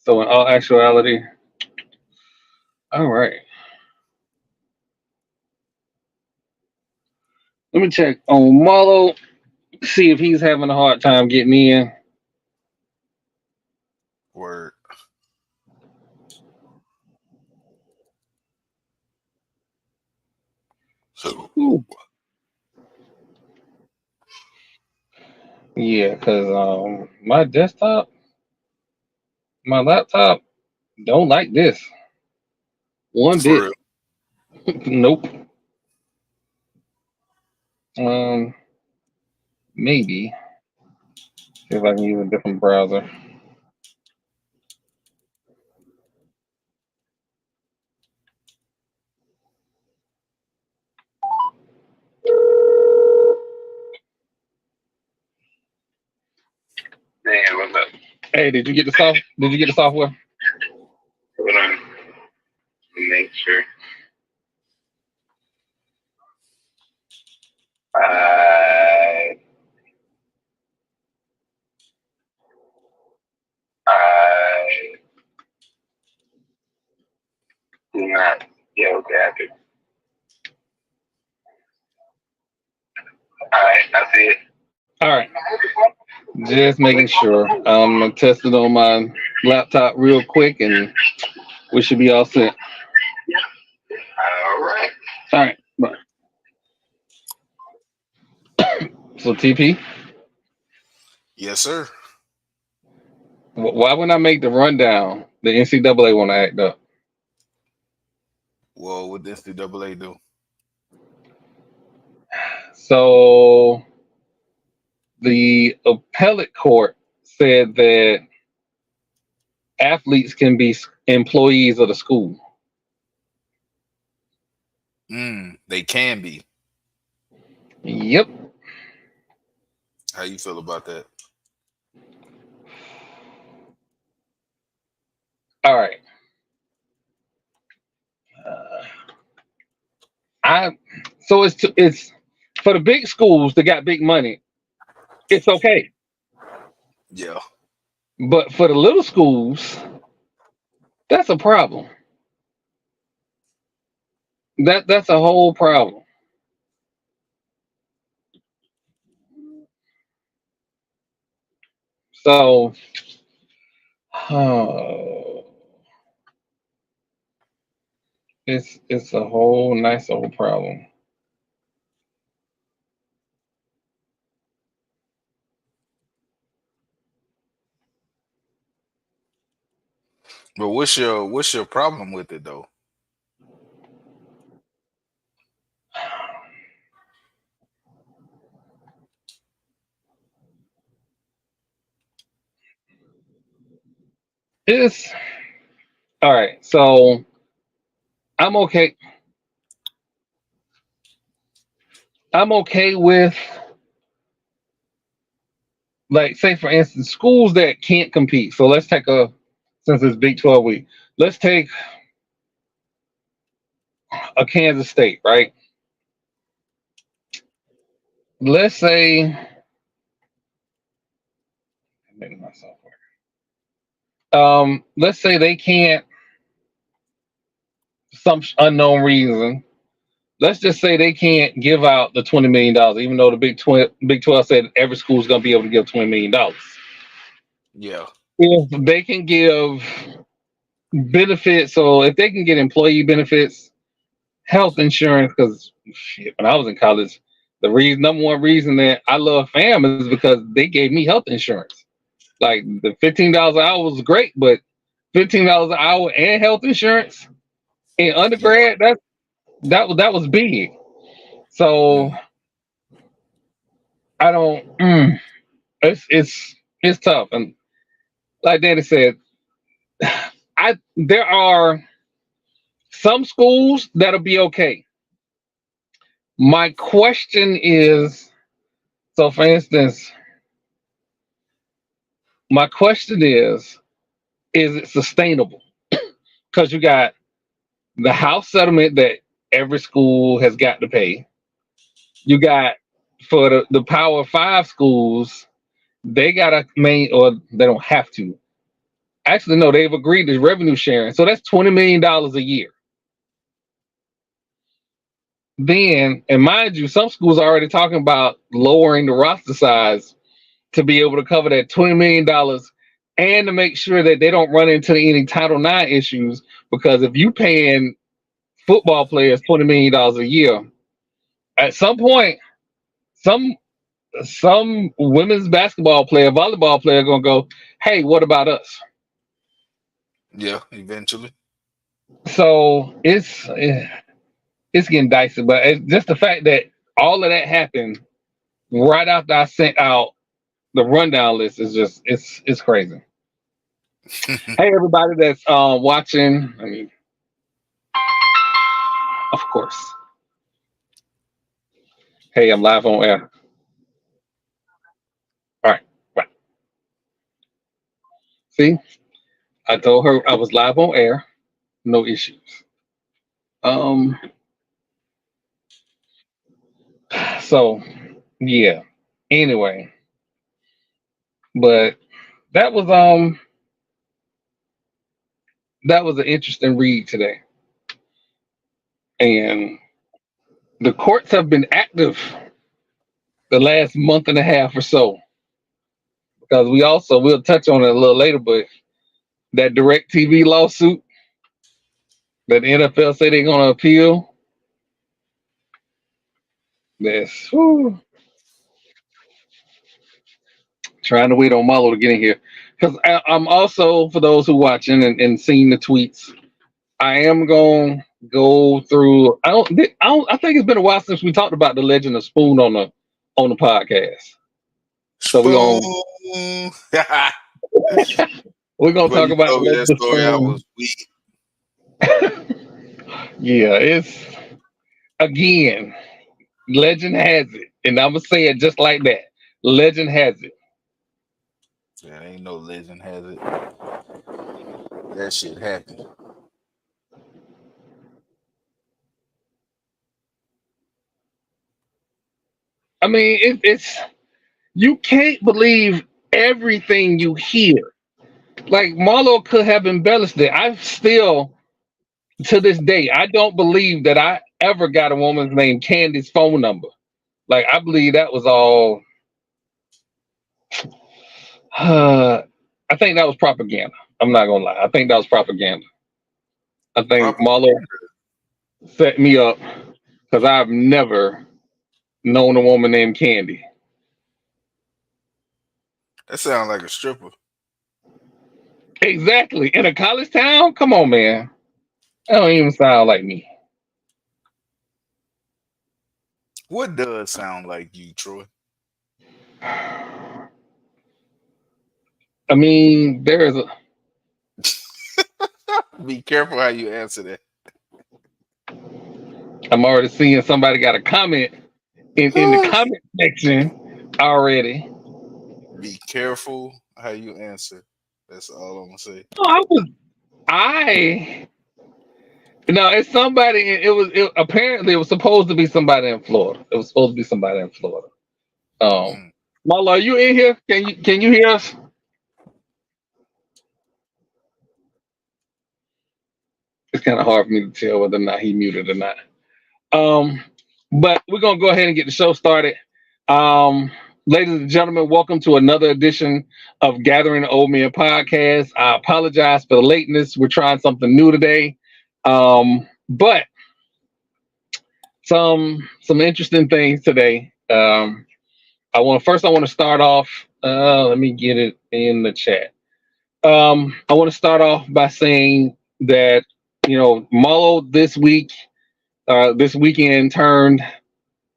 So in all actuality, all right. Let me check on Marlo, see if he's having a hard time getting in. Word. So, Ooh. Yeah, because my desktop, my laptop don't like this one for bit. real. Nope. Um, maybe see if I can use a different browser. Man, what's up? Hey, did you get the soft? Did you get the software? Hold on. Make sure. I I do not. Yeah, okay, I do. All right, I see it. All right, just making sure. I'm gonna test it on my laptop real quick, and we should be all set. All right. All right, bye. So TP, Yes, sir. why when I make the rundown, the NCAA want to act up? Well, what does the NCAA do? So the appellate court said that athletes can be employees of the school. They can be. Yep. How you feel about that? All right. Uh, I so it's for the big schools that got big money. It's okay, Yeah. but for the little schools, that's a problem. That's a whole problem. So, oh, it's a whole nice old problem. But what's your problem with it though? It's all right. So I'm okay. I'm okay with, like, say for instance, schools that can't compete. So let's take a since it's Big 12 week. Let's take a Kansas State, right? Let's say maybe my software. Let's say they can't some unknown reason. Let's just say they can't give out the $20 million, even though the Big 12 said every school's gonna be able to give $20 million. Yeah. If they can give benefits, so if they can get employee benefits, health insurance, because when I was in college, the reason number one reason that I love FAM is because they gave me health insurance. Like the $15 an hour was great, but $15 an hour and health insurance in Yeah. undergrad, that was big. So Mm. I don't. It's tough, and like Danny said, I there are some schools that'll be okay. My question is, so for instance, my question is it sustainable? Because you got the house settlement that every school has got to pay. You got for the Power Five schools, they got to main or they don't have to. Actually, no, they've agreed to revenue sharing. So that's $20 million a year. Then, and mind you, some schools are already talking about lowering the roster size to be able to cover that $20 million and to make sure that they don't run into any Title IX issues. Because if you paying football players $20 million a year, at some point, some women's basketball player, volleyball player, gonna go, "Hey, what about us?" Yeah, eventually. So it's getting dicey. But it's just the fact that all of that happened right after I sent out the rundown list is just it's crazy. Hey, everybody that's watching. I mean, of course. Hey, I'm live on air. All right, right. See, I told her I was live on air. No issues. Um. So yeah. Anyway, but that was that was an interesting read today, and the courts have been active the last month and a half or so because we'll touch on it a little later, but that direct TV lawsuit that the NFL say they're gonna appeal. That's whew, trying to wait on Marlo to get in here because I'm also, for those who watching and seeing the tweets, I am going to go through. I think it's been a while since we talked about the Legend of Spoon on the podcast. So Spoon. we're gonna Well, talk you about the told me that Legend of story. I Spoon. was weak. Yeah, it's again. Legend has it, and I'm gonna say it just like that. Legend has it. Yeah, ain't no legend has it. That shit happened. I mean, it's you can't believe everything you hear. Like Marlo could have embellished it. I still, to this day, I don't believe that I ever got a woman's name Candy's phone number. Like I believe that was all. I think that was propaganda. I'm not gonna lie. I think that was propaganda. I think Propaganda. Marlo set me up because I've never known a woman named Candy. That sounds like a stripper. Exactly. In a college town? Come on, man. That don't even sound like me. What does sound like you, Troy? I mean, there's a Be careful how you answer that. I'm already seeing somebody got a comment in the comment section already. Be careful how you answer. That's all I'm gonna say. Oh, I no, it's somebody. Apparently it was supposed to be somebody in Florida. It was supposed to be somebody in Florida. Um, Mm. Marlo, are you in here? Can you hear us? It's kind of hard for me to tell whether or not he muted or not. Um, but we're gonna go ahead and get the show started. Um, Ladies and gentlemen, welcome to another edition of Gathering the Old Men podcast. I apologize for the lateness. We're trying something new today, but some interesting things today. I want to start off. Let me get it in the chat. I want to start off by saying that Marlo this weekend turned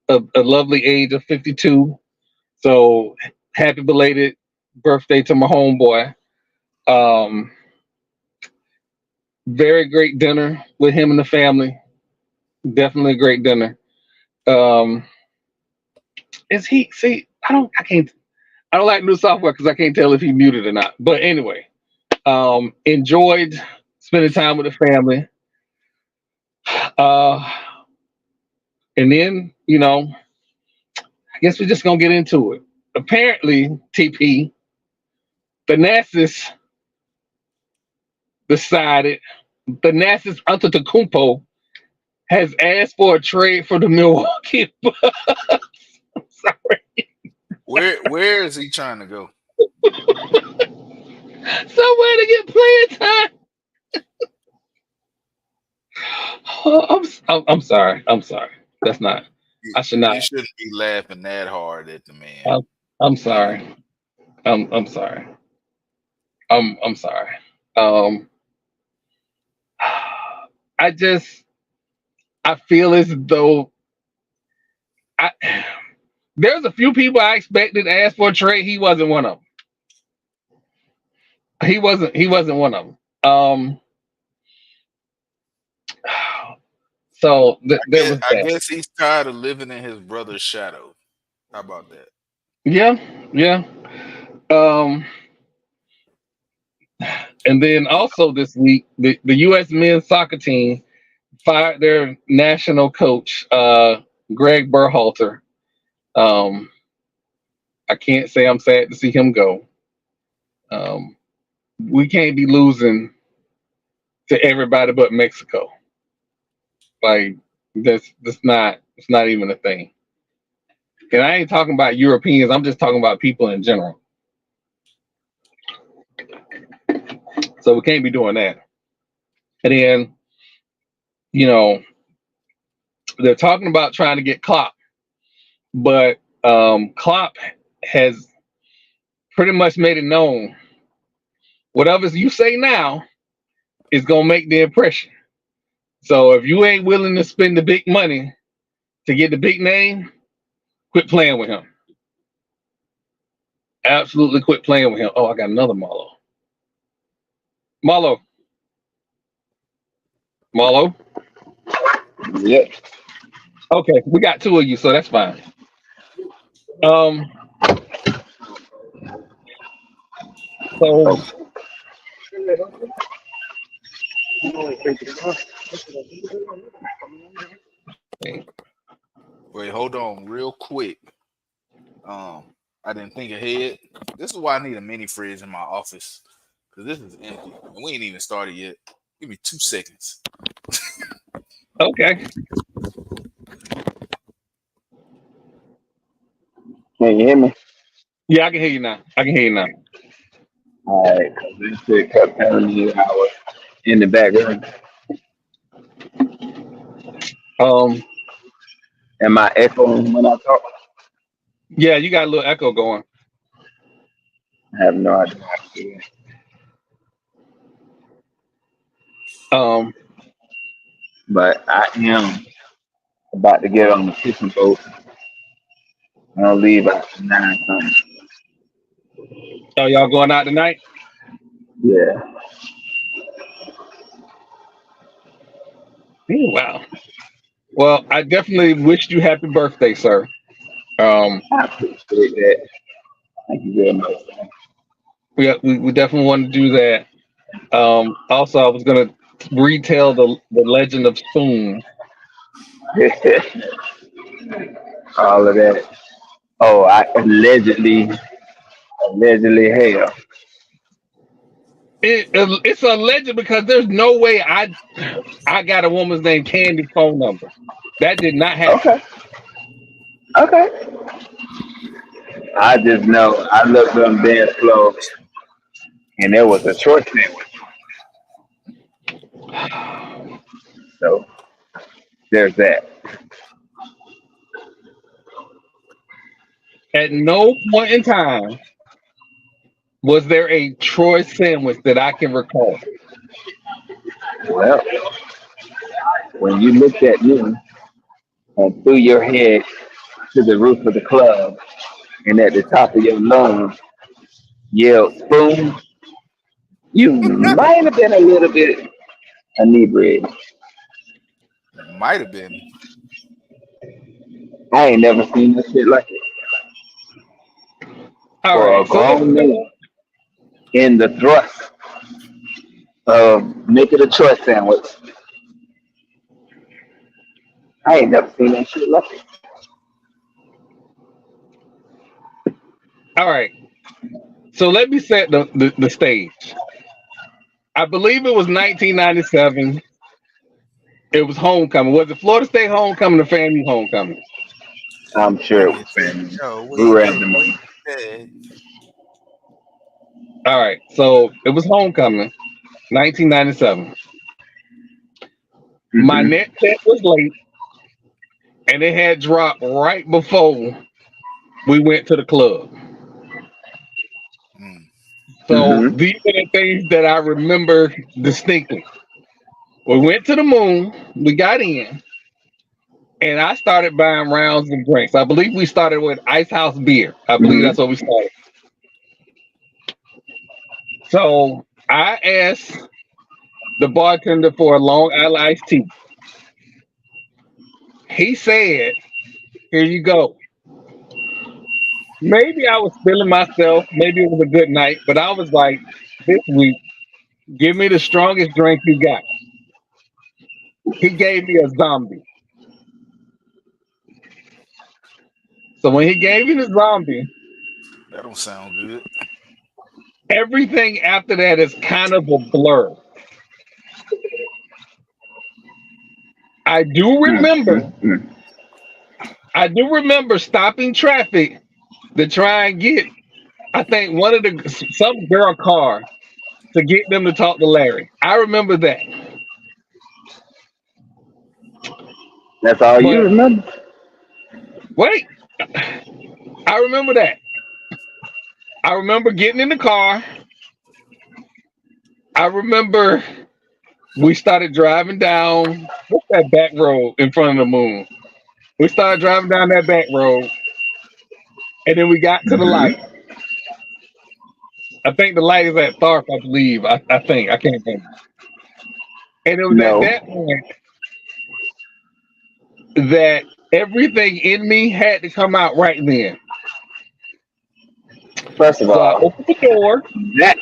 a lovely age of 52. So happy belated birthday to my homeboy. Um, Very great dinner with him and the family. Definitely a great dinner. Um, is he? See, I don't like new software because I can't tell if he muted or not. But anyway, enjoyed spending time with the family. Uh, and then I guess we're just gonna get into it. Apparently, TP, Thanasis decided Thanasis Antetokounmpo has asked for a trade for the Milwaukee Bucks. I'm sorry. Where is he trying to go? Somewhere to get playing time. Oh, I'm sorry. I'm sorry. That's not. I should not. You shouldn't be laughing that hard at the man. I'm sorry. I'm sorry. I'm sorry. Um, I feel as though I there's a few people I expected to ask for a trade. He wasn't one of them. He wasn't one of them. So there was I that. guess he's tired of living in his brother's shadow. How about that? Yeah, yeah. Um, and then also this week, the U.S. men's soccer team fired their national coach, Greg Berhalter. Um, I can't say I'm sad to see him go. Um, we can't be losing to everybody but Mexico. Like that's not it's not even a thing. And I ain't talking about Europeans. I'm just talking about people in general. So we can't be doing that. And then they're talking about trying to get Klopp, but Klopp has pretty much made it known whatever you say now is gonna make the impression. So if you ain't willing to spend the big money to get the big name, quit playing with him. Absolutely quit playing with him. Oh, I got another Marlo. Marlo. Marlo. Yep. Okay, we got two of you, so that's fine. Um, so Wait, hold on, real quick. I didn't think ahead. This is why I need a mini fridge in my office because this is empty and we ain't even started yet. Give me 2 seconds. okay. Can you hear me? Yeah, I can hear you now. All right, because this shit kept telling me I was in the background. Um, Am I echoing when I talk? yeah, you got a little echo going. I have no idea how to do it. Um, But I am about to get on the fishing boat. I'll leave after 9 something. so y'all going out tonight? Yeah. Ooh, wow. Well, I definitely wish you happy birthday, sir. Um, I appreciate that. Thank you very much. we definitely want to do that. Also, I was gonna retell the legend of Spoon. All of that. Oh, I allegedly hell. It's a legend because there's no way I got a woman's named Candy phone number. That did not happen. Okay. Okay. I just know I looked on dance floor and there was a choice sandwich. So there's that. At no point in time was there a Troy sandwich that I can recall. Well, when you looked at me and threw your head to the roof of the club and at the top of your lungs yelled spoon, you might have been a little bit inebriated. Might have been. I ain't never seen this shit like it. All For a right, so grown man in the thrust of making a choice sandwich, I ain't never seen that shit like it. all right. So let me set the stage. I believe it was 1997. It was homecoming. Was it Florida State homecoming or FAMU homecoming? I'm sure Let it me was tell family. you, We way were at the back, way moment. back. All right, so it was homecoming, 1997. My Hmm. net set was late, and it had dropped right before we went to the club. Mm. So Hmm. these are the things that I remember distinctly. We went to the moon, we got in, and I started buying rounds of drinks. I believe we started with Ice House beer. I believe Hmm. that's what we started. So I asked the bartender for a Long Island iced tea. He said, "Here you go." Maybe I was feeling myself. Maybe it was a good night, but I was like, this week, give me the strongest drink you got. He gave me a zombie. So when he gave me the zombie, That don't sound good. everything after that is kind of a blur. I do remember, Hmm. I do remember stopping traffic to try and get, I think one of the some girl car to get them to talk to Larry. I remember that, That's all you but remember? wait, I remember that. I remember getting in the car. I remember we started driving down what's that back road in front of the moon. We started driving down that back road, and then we got to the light. Hmm. I think the light is at Tharp, I believe. I think I can't remember. And it was at No. that point that everything in me had to come out right then. First of So I all, opened the door. that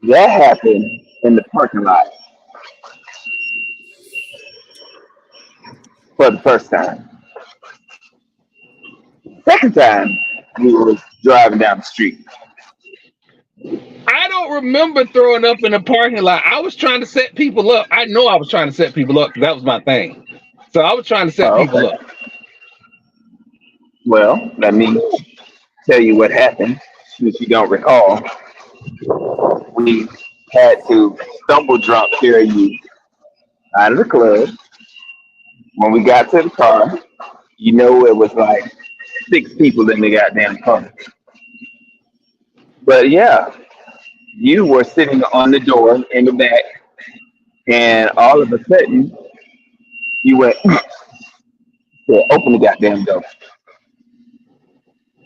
that happened in the parking lot for the first time. Second time, we was driving down the street. I don't remember throwing up in the parking lot. I was trying to set people up. I know I was trying to set people up. That was my thing. So I was trying to set Oh, people okay. up. Well, let me tell you what happened. Since you don't recall, we had to stumble drunk carry you out of the club. When we got to the car, you know it was like six people in the goddamn car. But yeah, you were sitting on the door in the back, and all of a sudden you went, said, open the goddamn door.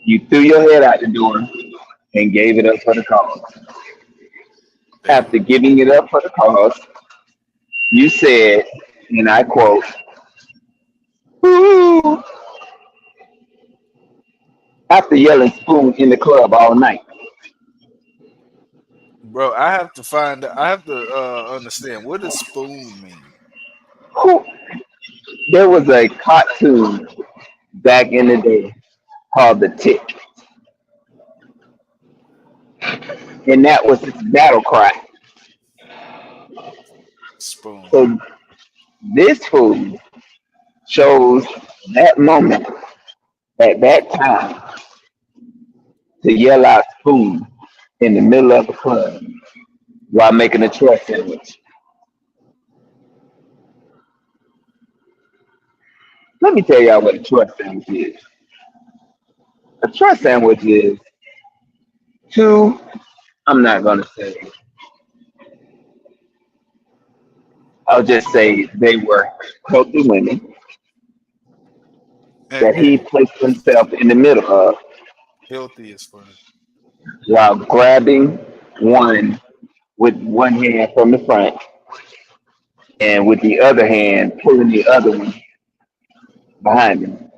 You threw your head out the door and gave it up for the cause. Damn. After giving it up for the cause, you said, and I quote, "Ooh," after yelling spoon in the club all night. Bro, I have to find I have to understand what does spoon mean? Who? There was a cartoon back in the day called The Tick, and that was its battle cry. Spoon. So this food chose that moment at that time to yell out spoon in the middle of the club while making a choice sandwich. Let me tell y'all what a choice sandwich is. A choice sandwich is two, I'm not going to say, I'll just say they were healthy women that he placed himself in the middle of Healthy is funny. while grabbing one with one hand from the front and with the other hand pulling the other one behind him.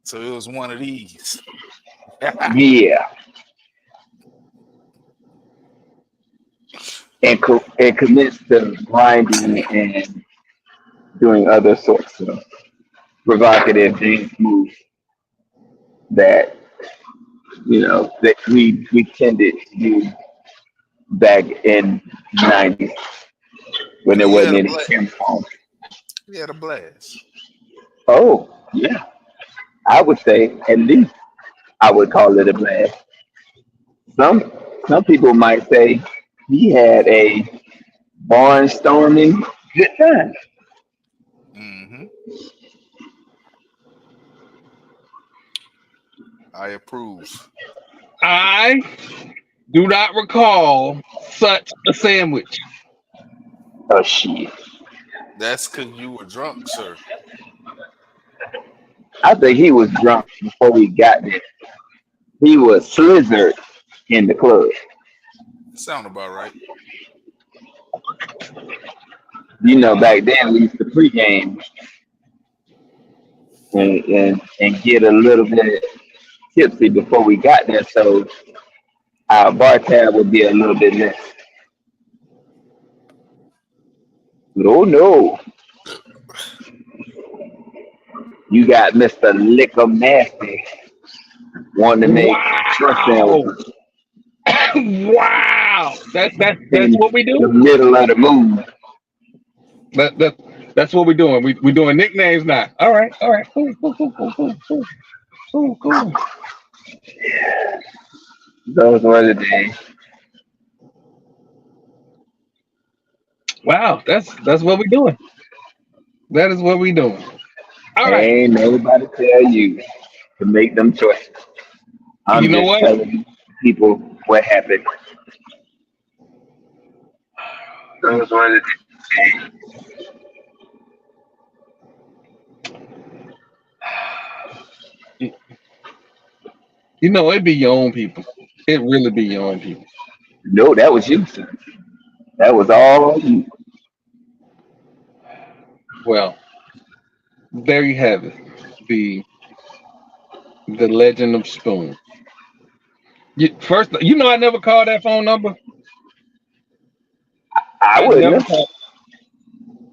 So it was one of these. Yeah, and commits to grinding and doing other sorts of provocative dance moves that that we tended to do back in 90s when So there you wasn't had a any blast. camera phones. You had a blast. Oh, yeah. I would say at least I would call it a blast. Some some people might say he had a barnstorming good time. Hmm. I approve. I do not recall such a sandwich. Oh shit. That's because you were drunk, sir. I think he was drunk before we got there. He was slizzard in the club. Sound about right. You know, back then we used to pregame and get a little bit tipsy before we got there, so our bar tab would be a little bit less. But oh no, you got Mr. Liquor Nasty wanting to make short Wow. sandwiches Wow. That's in what we the do? middle of the moon. That, that that's what we're doing. We doing nicknames now. All right, all right. Cool, cool, cool, cool, cool, cool, cool, cool. Those were the days. Wow, that's what we're doing. That is what we're doing. All right. Ain't nobody tell you to make them choices. You I'm know just what? telling people what happened. Those were the days. You you know, it be your own people. It really be your own people. No, that was you, sir. That was all you. Well, there you have it. The the legend of Spoon. First, you know, I never called that phone number. I I wouldn't never have. called.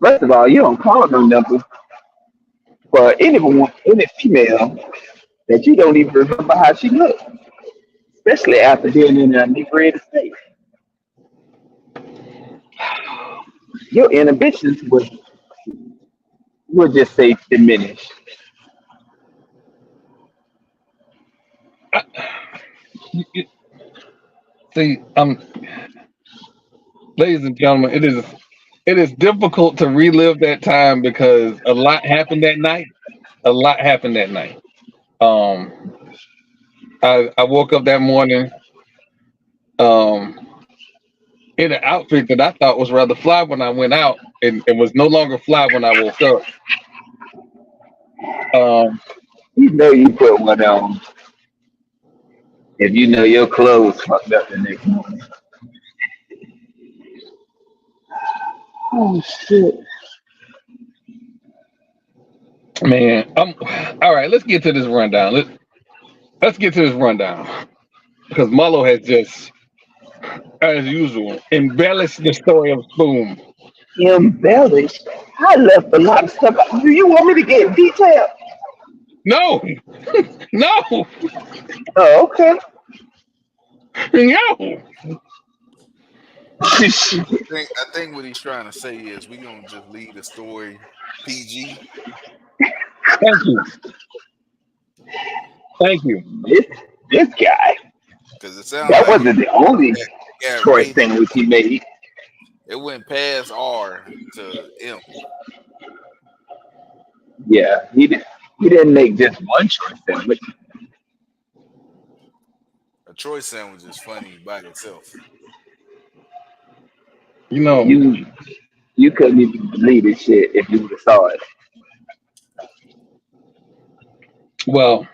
First of all, you don't call no number for anyone, any female that you don't even remember how she looked, especially after being in a inebriated state. Your inhibitions would just say diminish. I, you- See, ladies and gentlemen, it is difficult to relive that time because a lot happened that night. A lot happened that night. Um, I woke up that morning um, in an outfit that I thought was rather fly when I went out, and it was no longer fly when I woke up. Um, You know you put one on if you know your clothes fucked up the next morning. Oh shit. man, all right. Let's get to this rundown. Let's get to this rundown because Mullo has just, as usual, embellished the story of Spoon. Embellished. I left a lot of stuff out. Do you want me to get detailed? No, no, Oh, okay. no. I think what he's trying to say is we gonna just leave the story PG. Thank you, thank you. this this guy. Because it sounds That like wasn't the only got choice rated. sandwich he made. It went past R to M. Yeah, he didn't make just one choice sandwich. A choice sandwich is funny by itself. You know, You you couldn't even believe this shit if you would have saw it. well,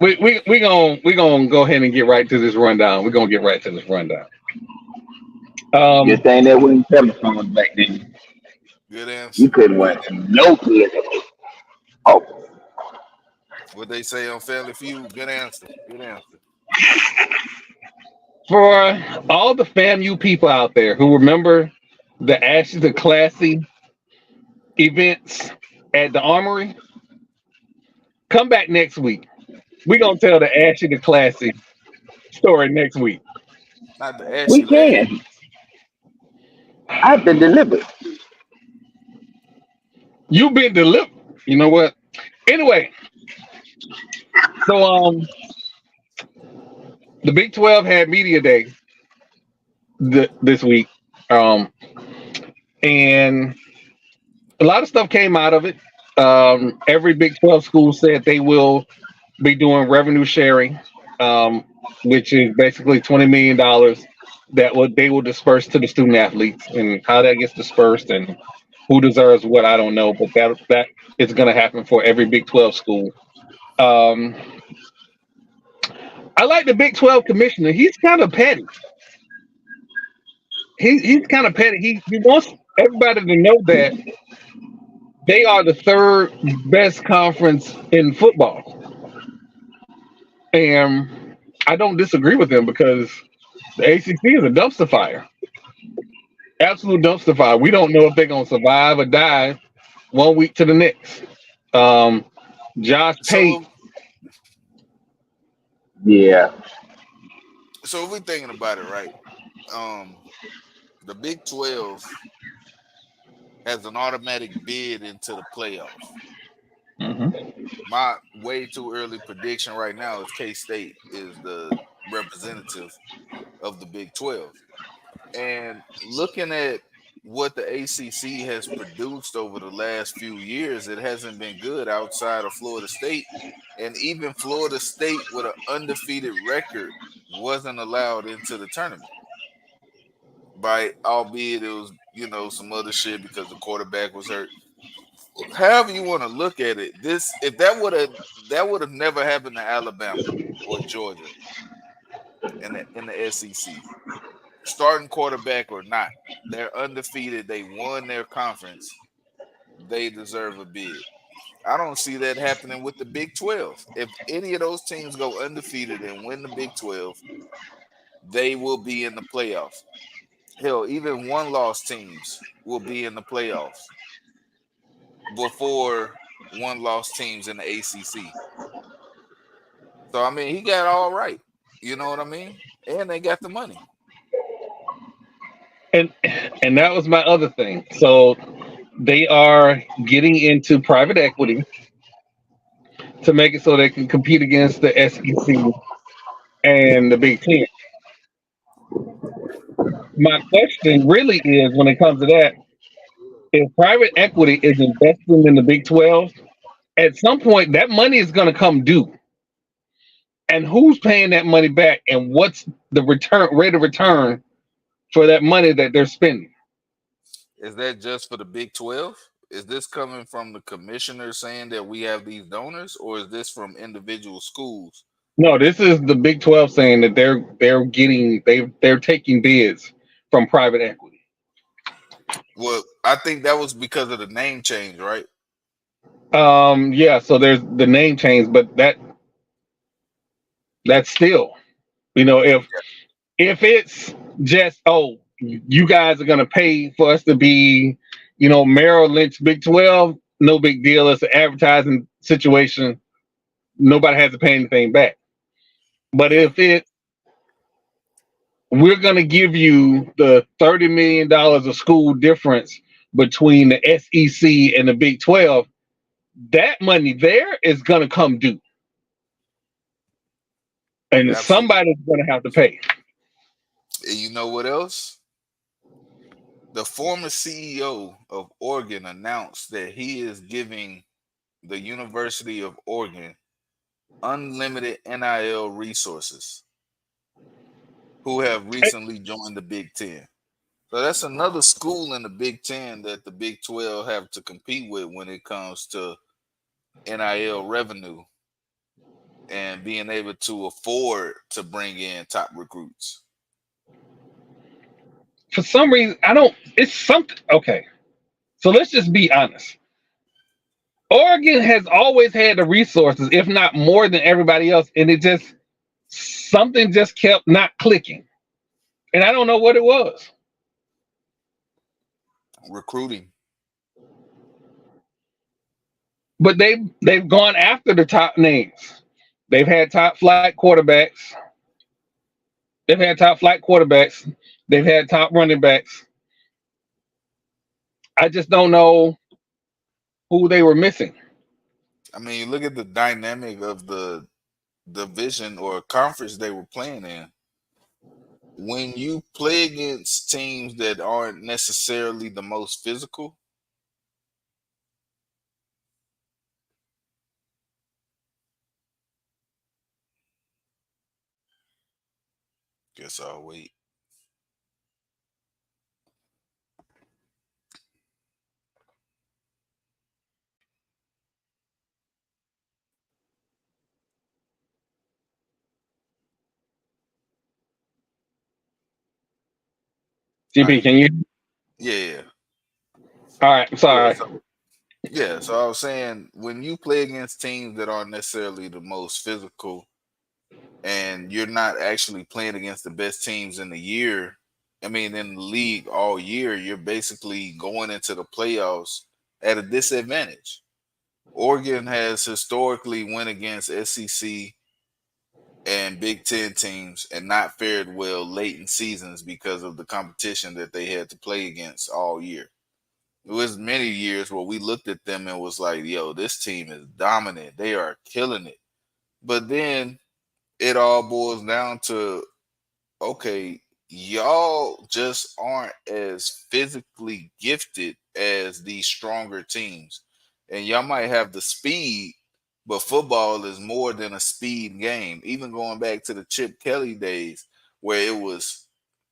we gonna go ahead and get right to this rundown. We're gonna get right to this rundown. Good Um, thing there wasn't telephones back then. Good You answer. couldn't wait no political. Oh, What they say on Family Feud. Good answer. Good answer. for all the FAMU people out there who remember the Ashes of Classy events at the Armory, come back next week. We're gonna tell the Ashes of Classy story next week. Not the we ashy lad. can. I've been delivered. You've been delivered. You know what? Anyway, so the Big 12 had media day this week, um, and a lot of stuff came out of it. Every Big 12 school said they will be doing revenue sharing, um, which is basically $20 million that they will disperse to the student athletes, and how that gets dispersed and who deserves what, I don't know, but that is going to happen for every Big 12 school. Um, I like the Big 12 commissioner. He's kind of petty. He's kind of petty. He wants everybody to know that they are the third best conference in football, and I don't disagree with him because the ACC is a dumpster fire, absolute dumpster fire. We don't know if they're gonna survive or die one week to the next. Um, Josh Pate, So, Yeah. so if we're thinking about it, right? Um, the Big 12 has an automatic bid into the playoffs. Mhm. My way too early prediction right now is K-State is the representative of the Big 12. And looking at what the ACC has produced over the last few years, it hasn't been good outside of Florida State. And even Florida State with an undefeated record wasn't allowed into the tournament. By albeit it was, some other shit because the quarterback was hurt. However you want to look at it, this if that would have never happened to Alabama or Georgia in the SEC. Starting quarterback or not, they're undefeated. They won their conference. They deserve a bid. I don't see that happening with the Big 12. If any of those teams go undefeated and win the Big 12, they will be in the playoffs. Hell, even one-loss teams will be in the playoffs before one-loss teams in the ACC. So I mean, he got all right. You know what I mean? And they got the money. and and that was my other thing. So they are getting into private equity to make it so they can compete against the SEC and the Big Ten. My question really is, when it comes to that, if private equity is investing in the Big 12, at some point that money is going to come due. And who's paying that money back? And what's the rate of return for that money that they're spending? Is that just for the Big 12? Is this coming from the commissioner saying that we have these donors, or is this from individual schools? No, this is the Big 12 saying that they're taking bids from private equity. Well, I think that was because of the name change, right? Yeah, so there's the name change, but that's still, if it's just, oh, you guys are gonna pay for us to be, Merrill Lynch Big 12, no big deal. It's an advertising situation. Nobody has to pay anything back. But Yeah. if we're gonna give you the $30 million of school difference between the SEC and the Big 12, that money there is gonna come due. And Absolutely. somebody's gonna have to pay. And you know what else? The former CEO of Oregon announced that he is giving the University of Oregon unlimited NIL resources, who have recently joined the Big Ten. So that's another school in the Big Ten that the Big 12 have to compete with when it comes to NIL revenue and being able to afford to bring in top recruits. For some reason, I don't. It's something. Okay, so let's just be honest. Oregon has always had the resources, if not more than everybody else, and it just something just kept not clicking, and I don't know what it was. Recruiting. But they've gone after the top names. They've had top flight quarterbacks. They've had top flight quarterbacks. They've had top running backs. I just don't know who they were missing. I mean, look at the dynamic of the division or conference they were playing in. When you play against teams that aren't necessarily the most physical, guess I'll wait. I GP, hear can you. you? Yeah, All right, I'm yeah. sorry. So I was saying when you play against teams that aren't necessarily the most physical, and you're not actually playing against the best teams in the year, I mean, in the league all year, you're basically going into the playoffs at a disadvantage. Oregon has historically went against SEC and Big Ten teams and not fared well late in seasons because of the competition that they had to play against all year. It was many years where we looked at them and was like, yo, this team is dominant. They are killing it. But then it all boils down to, okay, y'all just aren't as physically gifted as these stronger teams. And y'all might have the speed, but football is more than a speed game. Even going back to the Chip Kelly days where it was,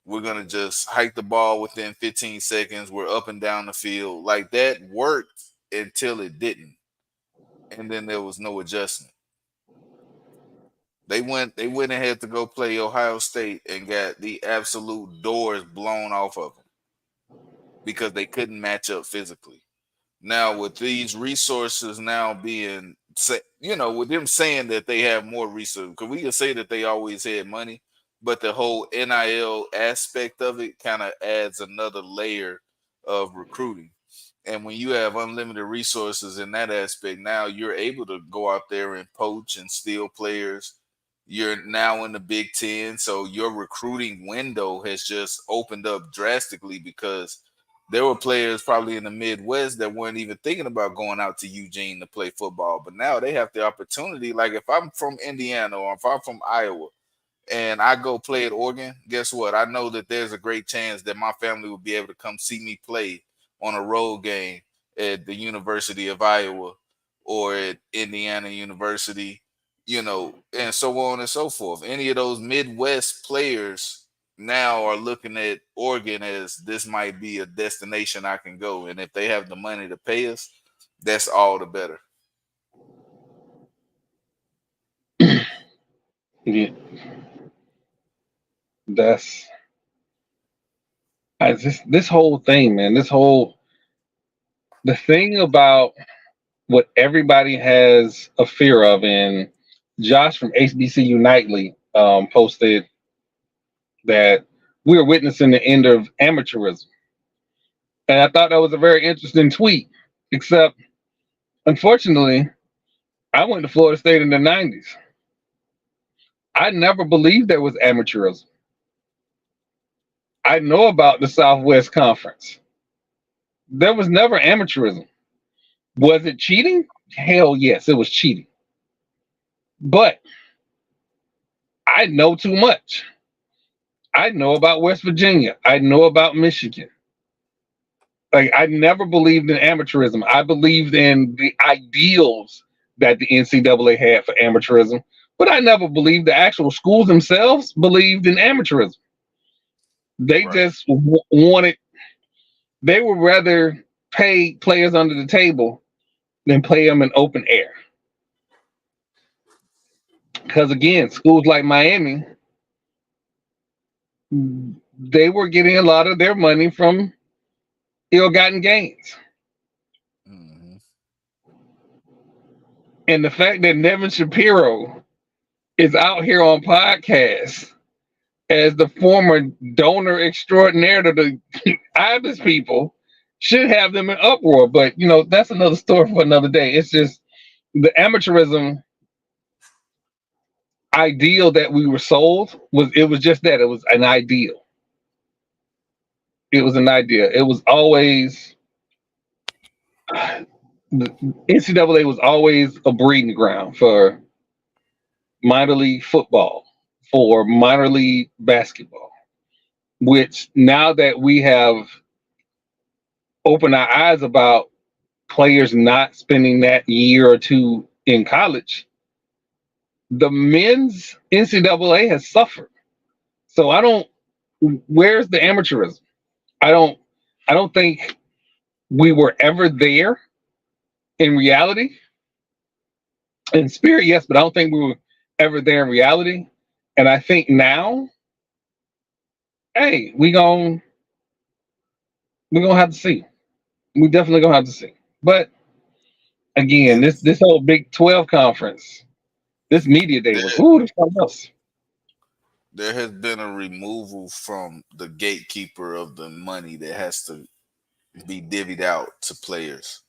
we're going to just hike the ball within 15 seconds, we're up and down the field. Like that worked until it didn't. And then there was no adjustment. They went ahead to go play Ohio State and got the absolute doors blown off of them because they couldn't match up physically. Now with these resources now being with them saying that they have more resources, because we can say that they always had money, but the whole NIL aspect of it kind of adds another layer of recruiting. And when you have unlimited resources in that aspect, now you're able to go out there and poach and steal players. You're now in the Big Ten, so your recruiting window has just opened up drastically because there were players probably in the Midwest that weren't even thinking about going out to Eugene to play football. But now they have the opportunity. Like if I'm from Indiana or if I'm from Iowa, and I go play at Oregon, guess what? I know that there's a great chance that my family will be able to come see me play on a road game at the University of Iowa or at Indiana University, and so on and so forth. Any of those Midwest players now are looking at Oregon as this might be a destination I can go. And if they have the money to pay us, that's all the better. Yeah, that's this whole thing, man. The thing about what everybody has a fear of, and Josh from HBCU Nightly posted that we're witnessing the end of amateurism, and I thought that was a very interesting tweet. Except, unfortunately, I went to Florida State in the '90s. I never believed there was amateurism. I know about the Southwest Conference. There was never amateurism. Was it cheating? Hell yes, it was cheating. But I know too much. I know about West Virginia. I know about Michigan. Like I never believed in amateurism. I believed in the ideals that the NCAA had for amateurism, but I never believed the actual schools themselves believed in amateurism. They Right. just wanted. They would rather pay players under the table than play them in open air. Because again, schools like Miami, they were getting a lot of their money from ill-gotten gains. Hmm. And the fact that Nevin Shapiro is out here on podcasts as the former donor extraordinaire to the IBIS people should have them in uproar. But that's another story for another day. It's just the amateurism ideal that we were sold was just that. It was an ideal. It was an idea. It was always the NCAA was always a breeding ground for minor league football, for minor league basketball, which now that we have opened our eyes about players not spending that year or two in college, the men's NCAA has suffered. So I don't. Where's the amateurism? I don't. I don't think we were ever there in reality. In spirit, yes, but I don't think we were ever there in reality. And I think now, hey, we gonna have to see. We definitely gonna have to see. But again, And this whole Big 12 conference, this media day there, was ooh, there's something else. there has been a removal from the gatekeeper of the money that has to be divvied out to players.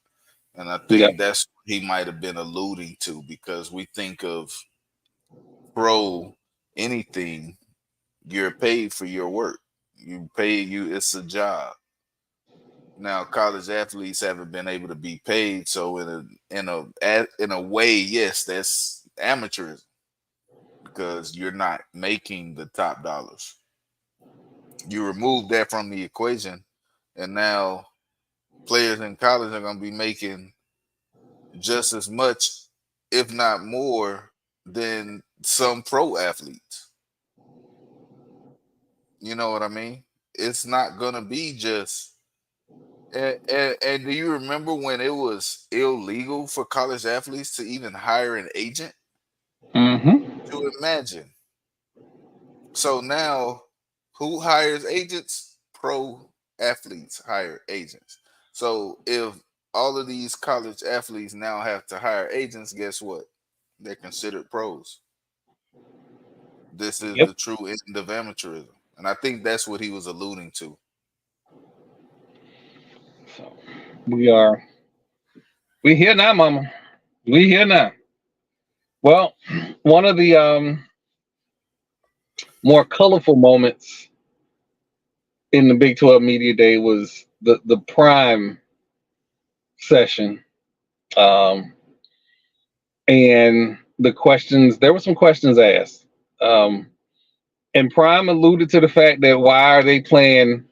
And I Yeah. think that's what he might have been alluding to because we think of pro anything, you're paid for your work. It's a job. Now college athletes haven't been able to be paid, so in a way, yes, that's amateurism because you're not making the top dollars. You remove that from the equation, and now players in college are going to be making just as much, if not more, than some pro athletes. You know what I mean? It's not going to be just. And do you remember when it was illegal for college athletes to even hire an agent? Mm-hmm. To imagine. So now, who hires agents? Pro athletes hire agents. So if all of these college athletes now have to hire agents, guess what? They're considered pros. This is Yep. the true end of amateurism. And I think that's what he was alluding to. So we here now, mama. We here now. Well, one of the more colorful moments in the Big 12 Media Day was the prime session. Um, and the questions, there were some questions asked. Um, and Prime alluded to the fact that why are they playing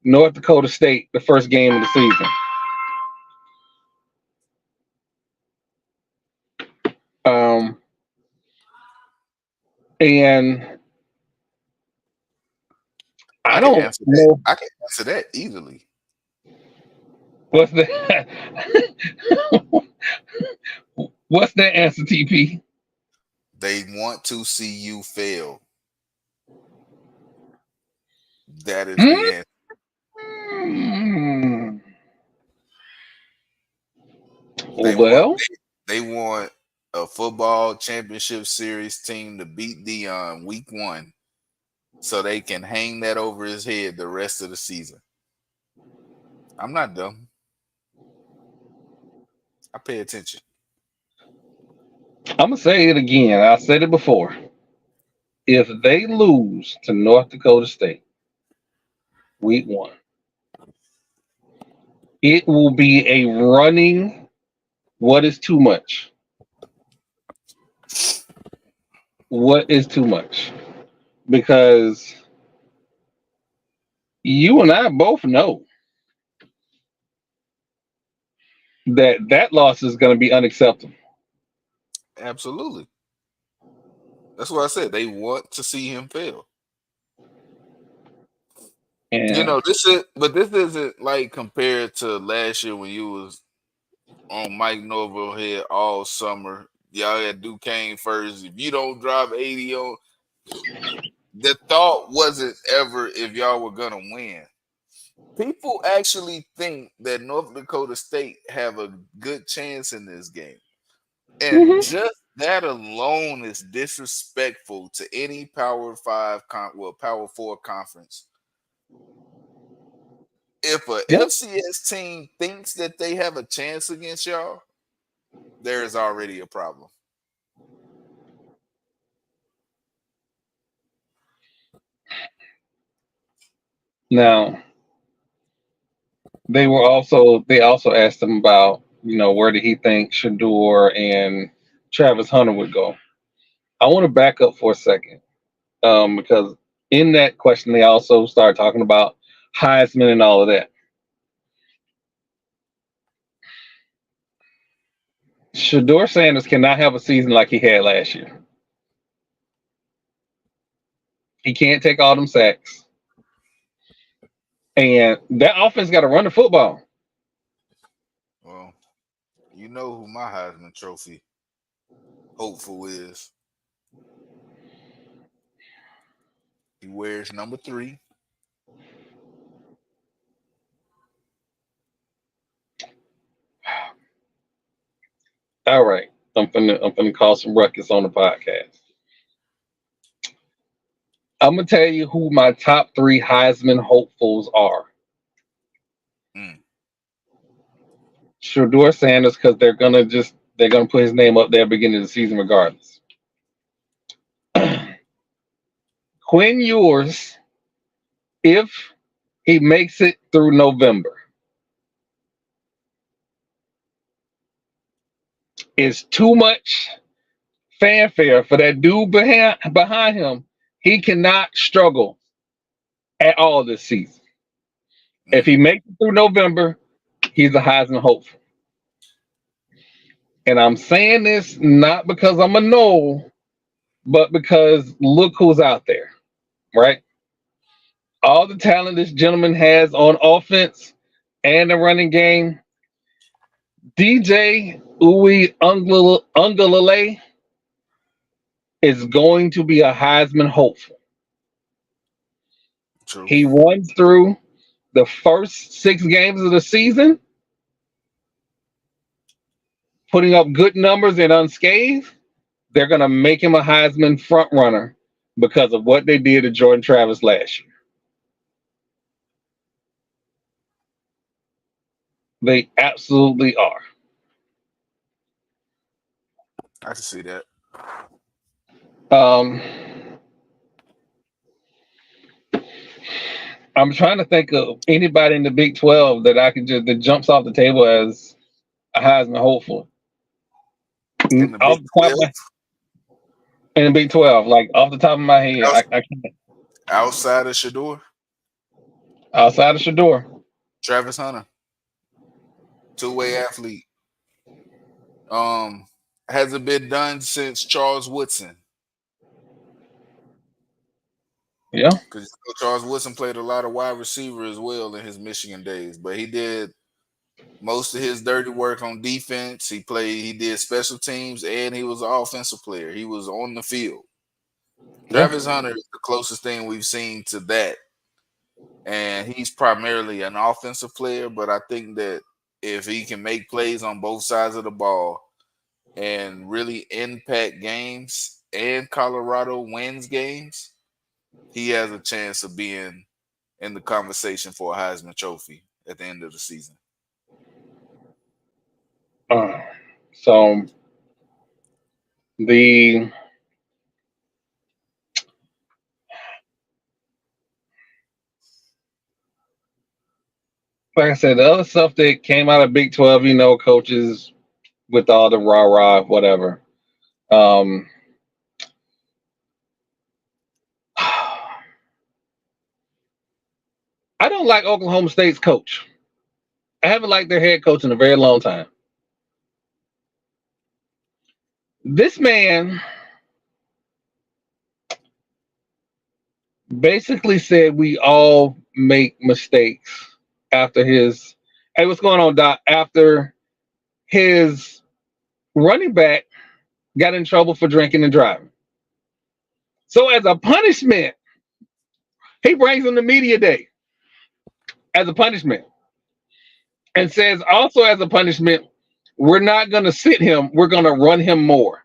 North Dakota State the first game of the season? Um, and I I can don't answer that. know I can answer that easily. what's the what's that answer, TP? They want to see you fail. That is the answer. Hmm. They want Well, they want a football championship series team to beat Dion week 1 so they can hang that over his head the rest of the season. I'm not dumb. I pay attention. I'm gonna say it again. I said it before. If they lose to North Dakota State week one, it will be a running. What is too much? What is too much? Because you and I both know that that loss is going to be unacceptable. Absolutely. That's what I said. They want to see him fail. And This isn't like compared to last year when you was on Mike Norville head all summer. Y'all had Duquesne first. If you don't drop 80 on, the thought wasn't ever if y'all were gonna win. People actually think that North Dakota State have a good chance in this game. And mhm, just that alone is disrespectful to any Power Five, Power Four conference. If a yep. FCS team thinks that they have a chance against y'all, there is already a problem. Now they also asked them about Where did he think Shador and Travis Hunter would go? I want to back up for a second, because in that question they also started talking about Heisman and all of that. Shador Sanders cannot have a season like he had last year. He can't take all them sacks, and that offense got to run the football. Well, you know who my Heisman Trophy hopeful is. He wears number 3. All right, I'm finna cause some ruckus on the podcast. I'm gonna tell you who my top 3 Heisman hopefuls are. Mm. Shador Sanders, because they're gonna put his name up there beginning of the season regardless. Quinn Ewers, if he makes it through November, is too much fanfare for that dude behind him. He cannot struggle at all this season. If he makes it through November, he's a Heisman hopeful. And I'm saying this not because I'm a Knoll, but because look who's out there, right? All the talent this gentleman has on offense and the running game. DJ Uwe Ungalale is going to be a Heisman hopeful. True. He runs through the first 6 games of the season, putting up good numbers and unscathed. They're going to make him a Heisman front runner because of what they did to Jordan Travis last year. They absolutely are. I can see that. Um, I'm trying to think of anybody in the Big 12 that jumps off the table as a Heisman hopeful. In the Off Big the top 12, in the Big 12, like off the top of my head, I can't. outside of Shador, Outside of Shador, Travis Hunter, two-way athlete. Hasn't been done since Charles Woodson. yeah, Because Charles Woodson played a lot of wide receiver as well in his Michigan days, but he did most of his dirty work on defense. He did special teams, and he was an offensive player. He was on the field. yeah. Travis Hunter is the closest thing we've seen to that. And he's primarily an offensive player, but I think that if he can make plays on both sides of the ball and really impact games and Colorado wins games, he has a chance of being in the conversation for a Heisman Trophy at the end of the season. So the like I said, the other stuff that came out of Big 12, coaches with all the rah rah, whatever. I don't like Oklahoma State's coach. I haven't liked their head coach in a very long time. This man basically said we all make mistakes after his. Hey, what's going on, Doc? After his running back got in trouble for drinking and driving. So as a punishment, he brings him to media day as a punishment and says also as a punishment, we're not going to sit him. We're going to run him more.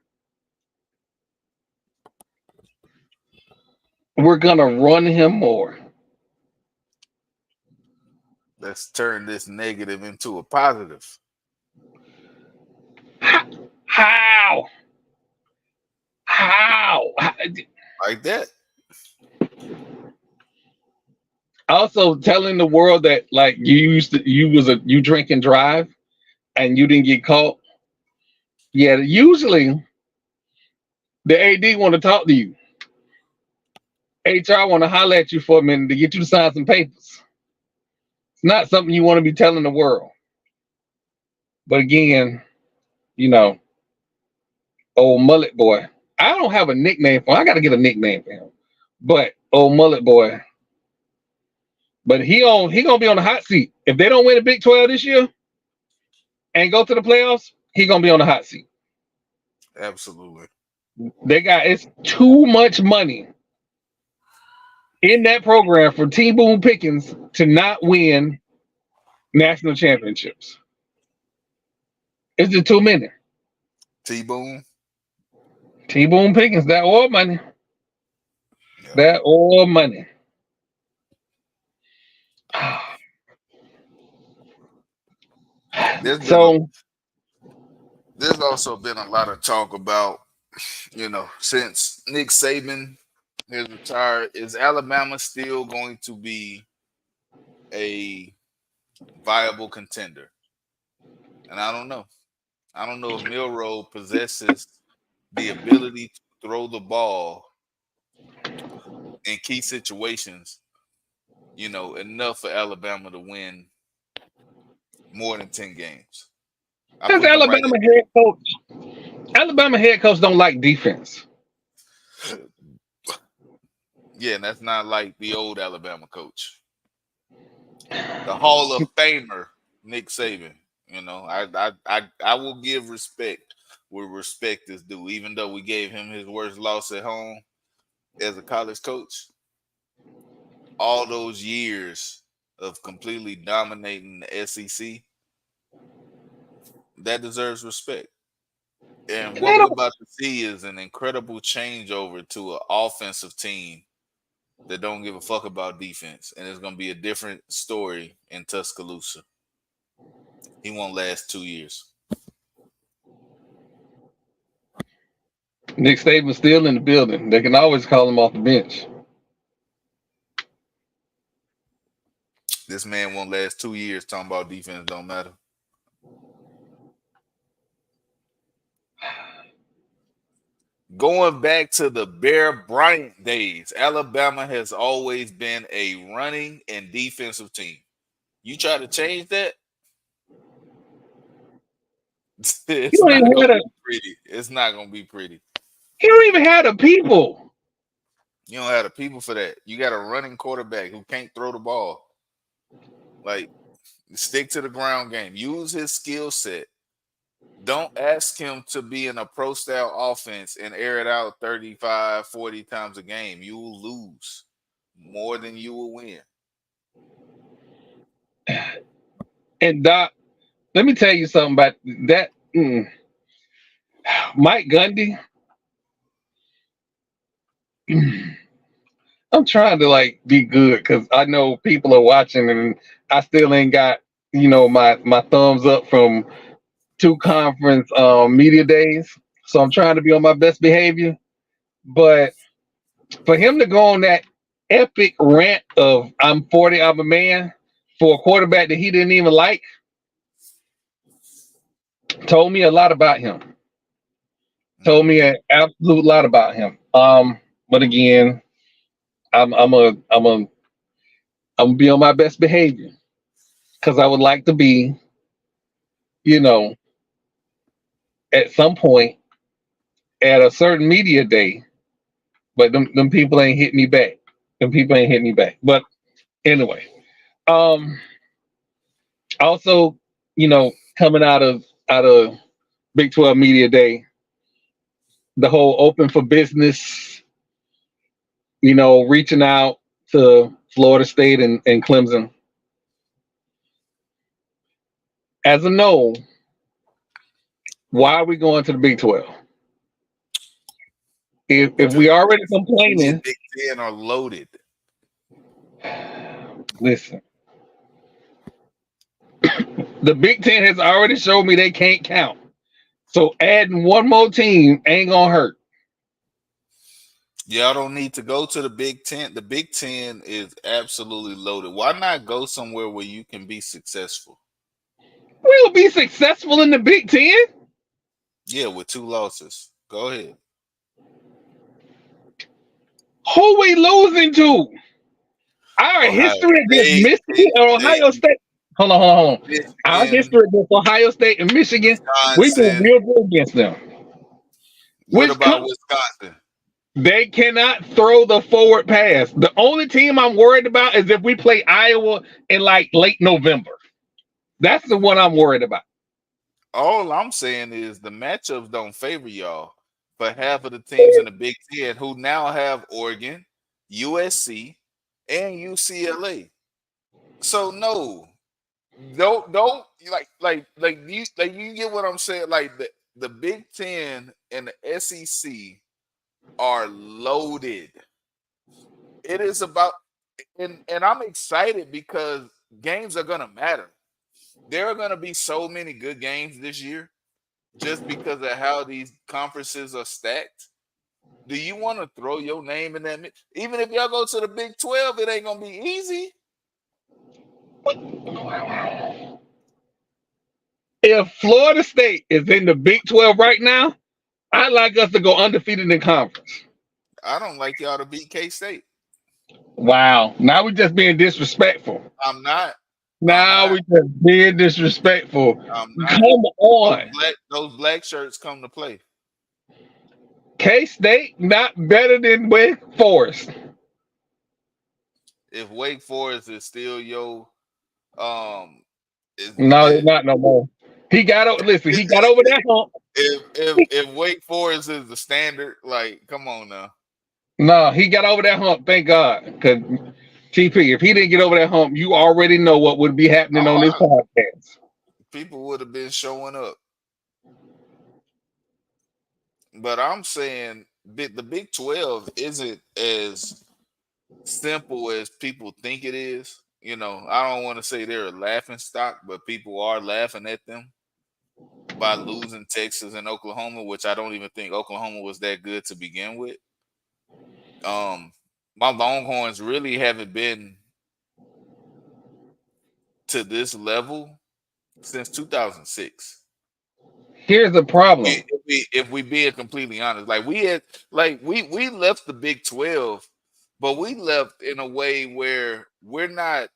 We're going to run him more. Let's turn this negative into a positive. How? Like that. Also telling the world that like you drink and drive and you didn't get caught, yeah, usually the AD want to talk to you. HR want to holler at you for a minute to get you to sign some papers. It's not something you want to be telling the world. But again, you know, old mullet boy. I don't have a nickname for him. I got to get a nickname for him. But old mullet boy. But he gonna be on the hot seat if they don't win the Big 12 this year and go to the playoffs. He gonna be on the hot seat. Absolutely. It's too much money in that program for T. Boone Pickens to not win national championships. It's just too many. T-Boone. T. Boone Pickens, that oil money. Yeah. That oil money. There's also been a lot of talk about, since Nick Saban has retired, is Alabama still going to be a viable contender? And I don't know. I don't know if Milroe possesses the ability to throw the ball in key situations, enough for Alabama to win more than 10 games. Because Alabama head coach don't like defense. Yeah, and that's not like the old Alabama coach. The Hall of Famer, Nick Saban. I will give respect where respect is due, even though we gave him his worst loss at home as a college coach. All those years of completely dominating the SEC, that deserves respect. And what we're about to see is an incredible changeover to an offensive team that don't give a fuck about defense. And it's going to be a different story in Tuscaloosa. He won't last 2 years. Nick Saban's still in the building. They can always call him off the bench. This man won't last 2 years talking about defense don't matter. Going back to the Bear Bryant days, Alabama has always been a running and defensive team. You try to change that, it's not going to be pretty. It's not going to be pretty. He don't even have the people. You don't have the people for that. You got a running quarterback who can't throw the ball. Like, stick to the ground game. Use his skill set. Don't ask him to be in a pro-style offense and air it out 35, 40 times a game. You will lose more than you will win. And Doc, let me tell you something about that. Mike Gundy. I'm trying to be good because I know people are watching and I still ain't got my thumbs up from 2 conference media days. So I'm trying to be on my best behavior. But for him to go on that epic rant of I'm 40, I'm a man for a quarterback that he didn't even like told me a lot about him. Told me an absolute lot about him. But again, I'm gonna be on my best behavior because I would like to be, at some point at a certain media day. But them people ain't hit me back. Them people ain't hit me back. But anyway, also, coming out of Big 12 Media Day, the whole open for business, reaching out to Florida State and Clemson. As a no, why are we going to the Big 12? If we already complaining, Big Ten are loaded. Listen, the Big Ten has already showed me they can't count. So adding one more team ain't gonna hurt. Y'all don't need to go to the Big Ten. The Big Ten is absolutely loaded. Why not go somewhere where you can be successful? We'll be successful in the Big Ten. Yeah, with 2 losses. Go ahead. Who we losing to? Our Ohio history against State, Michigan Penn or State, Ohio State. Hold on. Our Michigan, history against Ohio State and Michigan, we've been Wisconsin. real good against them. What about Wisconsin, Wisconsin? they cannot throw the forward pass. The only team I'm worried about is if we play Iowa in like late November. That's the one I'm worried about. All I'm saying is the matchups don't favor y'all for half of the teams in the Big Ten who now have Oregon, USC, and UCLA. So no, don't you get what I'm saying? Like the Big Ten and the SEC are loaded. It is about and I'm excited because games are gonna matter. There are gonna be so many good games this year just because of how these conferences are stacked. Do you want to throw your name in that mix? Even if y'all go to the Big 12, it ain't gonna be easy. If Florida State is in the Big 12 right now, I'd like us to go undefeated in conference. I don't like y'all to beat K-State. Wow. Now we're just being disrespectful. I'm not. Now we're just being disrespectful. I'm not. Come on. Those black shirts come to play. K-State not better than Wake Forest. If Wake Forest is still your No, they're not no more. He got over that hump. if Wake Forest is the standard, like, come on now. No, he got over that hump, thank God. Because TP, if he didn't get over that hump, you already know what would be happening on this podcast. People would have been showing up. But I'm saying the Big 12 isn't as simple as people think it is. You know, I don't want to say they're a laughing stock, but people are laughing at them by losing Texas and Oklahoma, which I don't even think Oklahoma was that good to begin with. My Longhorns really haven't been to this level since 2006. Here's the problem. If we being completely honest, like we left the Big 12, but we left in a way where we're not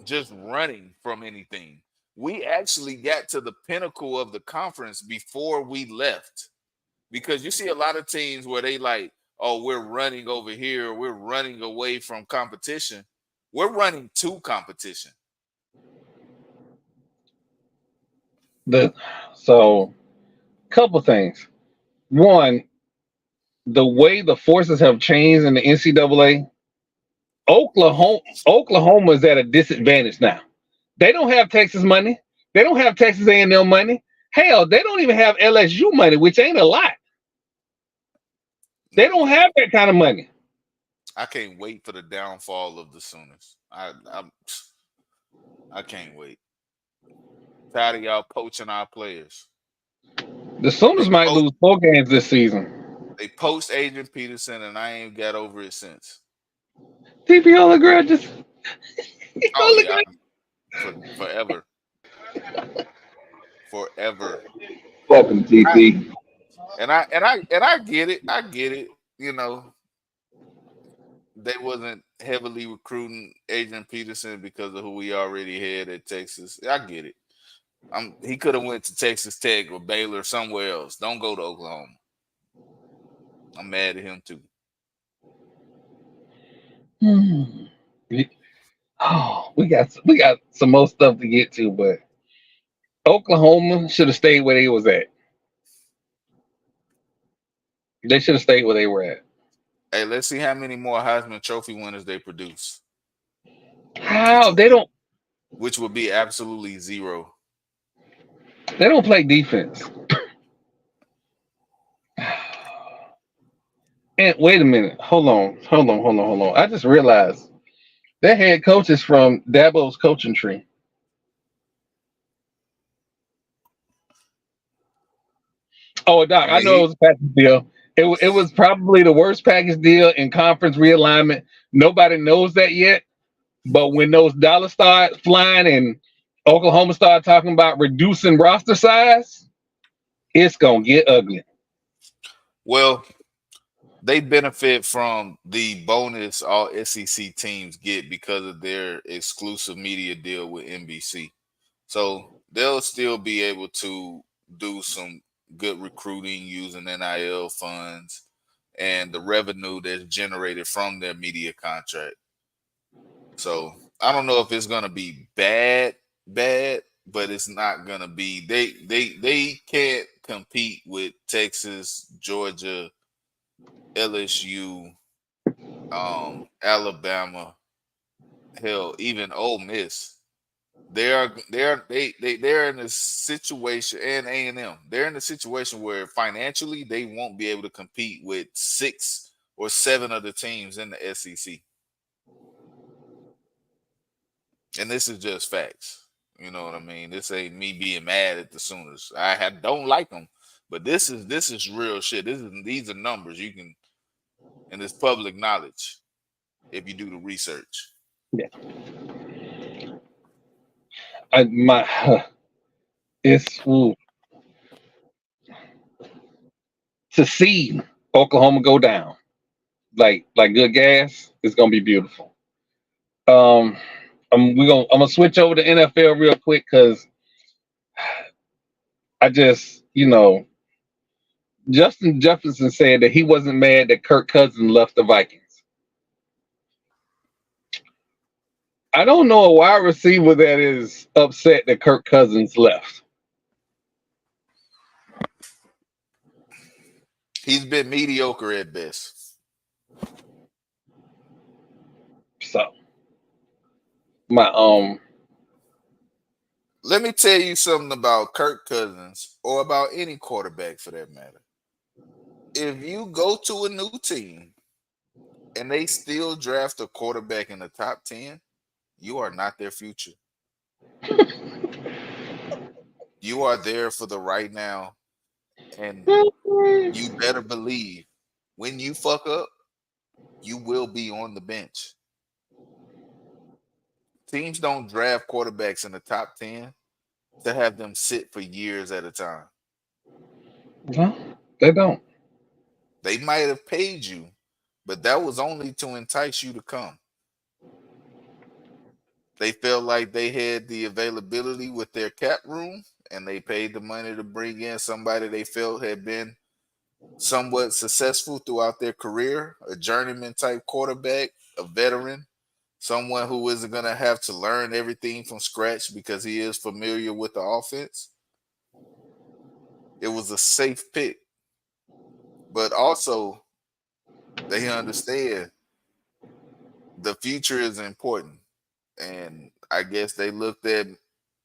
just running from anything. We actually got to the pinnacle of the conference before we left. Because you see a lot of teams where they like, oh, we're running over here, we're running away from competition. We're running to competition. So, couple things. One, the way the forces have changed in the NCAA, Oklahoma is at a disadvantage now. They don't have Texas money. They don't have Texas A&M money. Hell, they don't even have LSU money, which ain't a lot. They don't have that kind of money. I can't wait for the downfall of the Sooners. I can't wait. Tired of y'all poaching our players. The Sooners might lose 4 games this season. They poached Adrian Peterson, and I ain't got over it since. TP all the grudges. Forever. Forever. Welcome, TP. And I get it. I get it. You know, they wasn't heavily recruiting Adrian Peterson because of who we already had at Texas. I get it. He could have went to Texas Tech or Baylor or somewhere else. Don't go to Oklahoma. I'm mad at him too. Oh, we got some more stuff to get to, but Oklahoma should have stayed where they was at. They should have stayed where they were at. Hey, let's see how many more Heisman Trophy winners they produce. How they don't? Which would be absolutely zero. They don't play defense. And wait a minute. Hold on. I just realized their head coach is from Dabo's coaching tree. Oh, Doc, I know it was a package deal. It was probably the worst package deal in conference realignment. Nobody knows that yet. But when those dollars start flying and Oklahoma started talking about reducing roster size, it's gonna get ugly. Well, they benefit from the bonus all SEC teams get because of their exclusive media deal with NBC. So they'll still be able to do some good recruiting using NIL funds and the revenue that's generated from their media contract. So I don't know if it's gonna be bad, but it's not gonna be. They can't compete with Texas, Georgia, LSU, Alabama, hell, even Ole Miss. They're in a situation, and A&M. They're in a situation where financially they won't be able to compete with 6 or 7 of the teams in the SEC. And this is just facts. You know what I mean? This ain't me being mad at the Sooners. Don't like them, but this is real shit. These are numbers you can, and it's public knowledge if you do the research. Yeah. My it's ooh, to see Oklahoma go down like good gas. It's gonna be beautiful. Um, I'm gonna switch over to NFL real quick because I just Justin Jefferson said that he wasn't mad that Kirk Cousins left the Vikings. I don't know a wide receiver that is upset that Kirk Cousins left. He's been mediocre at best. So my Let me tell you something about Kirk Cousins or about any quarterback for that matter. If you go to a new team and they still draft a quarterback in the top 10, you are not their future. You are there for the right now. And you better believe when you fuck up, you will be on the bench. Teams don't draft quarterbacks in the top 10 to have them sit for years at a time. no, they don't. They might have paid you, but that was only to entice you to come. They felt like they had the availability with their cap room and they paid the money to bring in somebody they felt had been somewhat successful throughout their career, a journeyman type quarterback, a veteran, someone who isn't going to have to learn everything from scratch because he is familiar with the offense. It was a safe pick, but also they understand the future is important. And I guess they looked at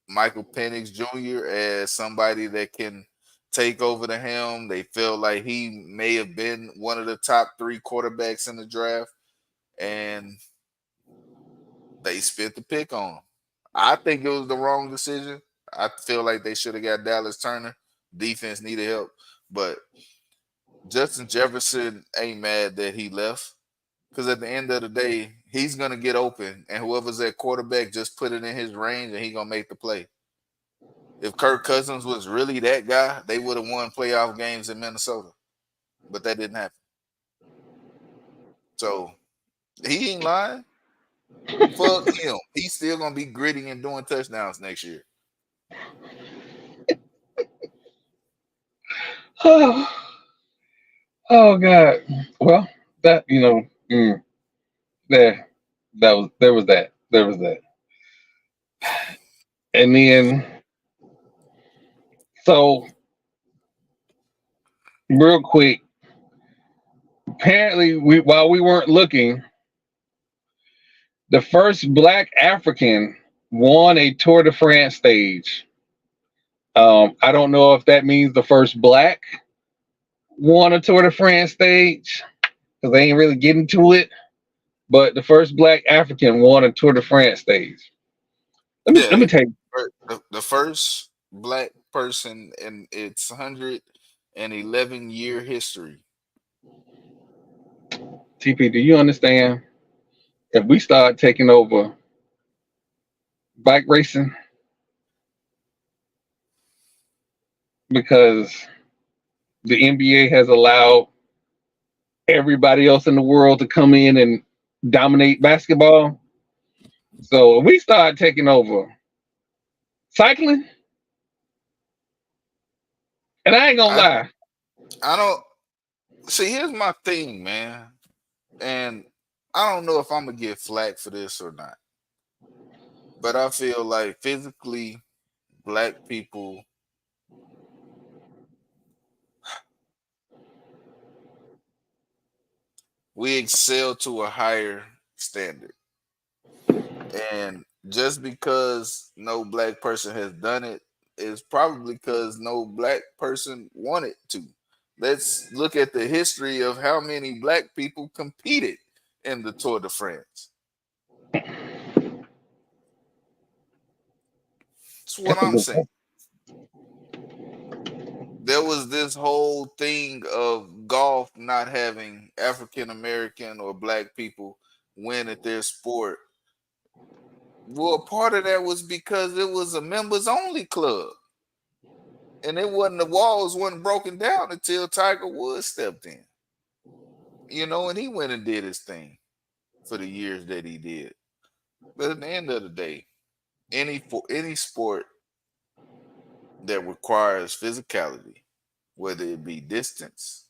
Michael Penix Jr. as somebody that can take over the helm. They felt like he may have been one of the top 3 quarterbacks in the draft, and they spent the pick on him. I think it was the wrong decision. I feel like they should have got Dallas Turner. Defense needed help, but Justin Jefferson ain't mad that he left because at the end of the day, he's gonna get open, and whoever's at quarterback just put it in his range, and he gonna make the play. If Kirk Cousins was really that guy, they would have won playoff games in Minnesota, but that didn't happen. So he ain't lying. Fuck him. He's still gonna be gritty and doing touchdowns next year. Oh, oh God. Well, that there, there was that, and then so real quick. Apparently, while we weren't looking, the first Black African won a Tour de France stage. I don't know if that means the first Black won a Tour de France stage because they ain't really getting to it. But the first Black African won a Tour de France stage. Let me Yeah, tell you, the first black person in its 111-year history. TP. Do you understand? If we start taking over bike racing, because the NBA has allowed everybody else in the world to come in and dominate basketball. So if we start taking over cycling, and I ain't gonna I lie, I don't see. Here's my thing, man, and I don't know if I'm gonna get flack for this or not, but I feel like physically, black people, we excel to a higher standard. And just because no black person has done it is probably because no black person wanted to. Let's look at the history of how many black people competed in the Tour de France. That's what that's a I'm good saying. point. There was this whole thing of golf not having African American or black people win at their sport. Well, part of that was because it was a members only club. And it wasn't the walls wasn't broken down until Tiger Woods stepped in. And he went and did his thing for the years that he did. But at the end of the day, any sport that requires physicality, whether it be distance,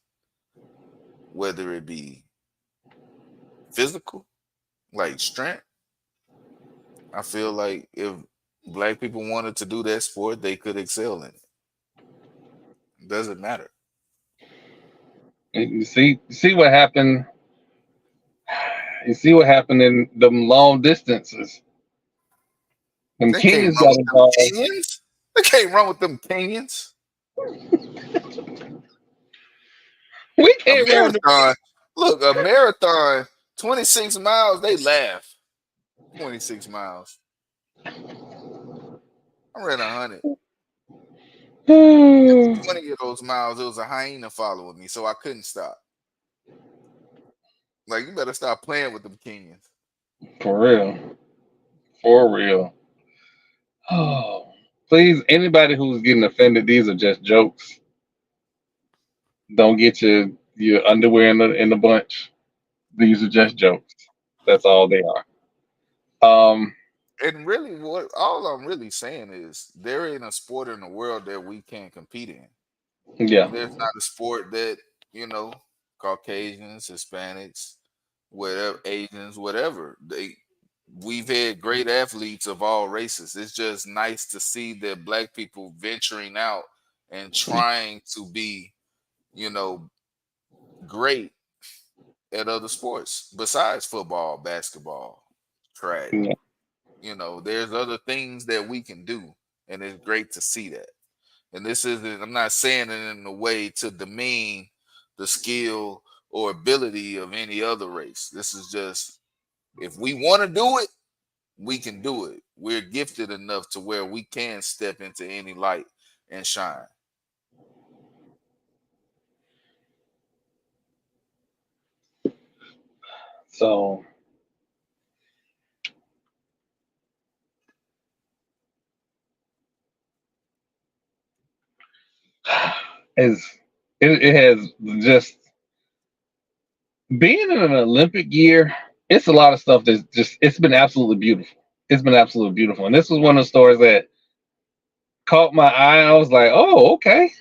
whether it be physical, like strength, I feel like if black people wanted to do that sport, they could excel in it. It doesn't matter. You see what happened. You see what happened in them long distances. Them They can't Kenyans run got with them involved. Kenyans. They can't run with them Kenyans. We A can't run with them. marathon, look, a marathon, 26 miles, they laugh. 26 miles. I ran 100. 20 of those miles, it was a hyena following me, so I couldn't stop. Like, you better stop playing with them Kenyans. For real. For real. Oh, please, anybody who's getting offended, these are just jokes. Don't get your underwear in the bunch. These are just jokes. That's all they are. And really, what all I'm really saying is there ain't a sport in the world that we can't compete in. Yeah. And there's not a sport that, you know, Caucasians, Hispanics, whatever, Asians, whatever. We've had great athletes of all races. It's just nice to see that black people venturing out and trying to be, you know, great at other sports besides football, basketball, track. Yeah. There's other things that we can do, and it's great to see that. And this isn't, I'm not saying it in a way to demean the skill or ability of any other race. This is just, if we want to do it, we can do it. We're gifted enough to where we can step into any light and shine. So it's it has just being in an Olympic year. It's a lot of stuff that's just it's been absolutely beautiful. It's been absolutely beautiful, and this was one of the stories that caught my eye. I was like, oh, okay.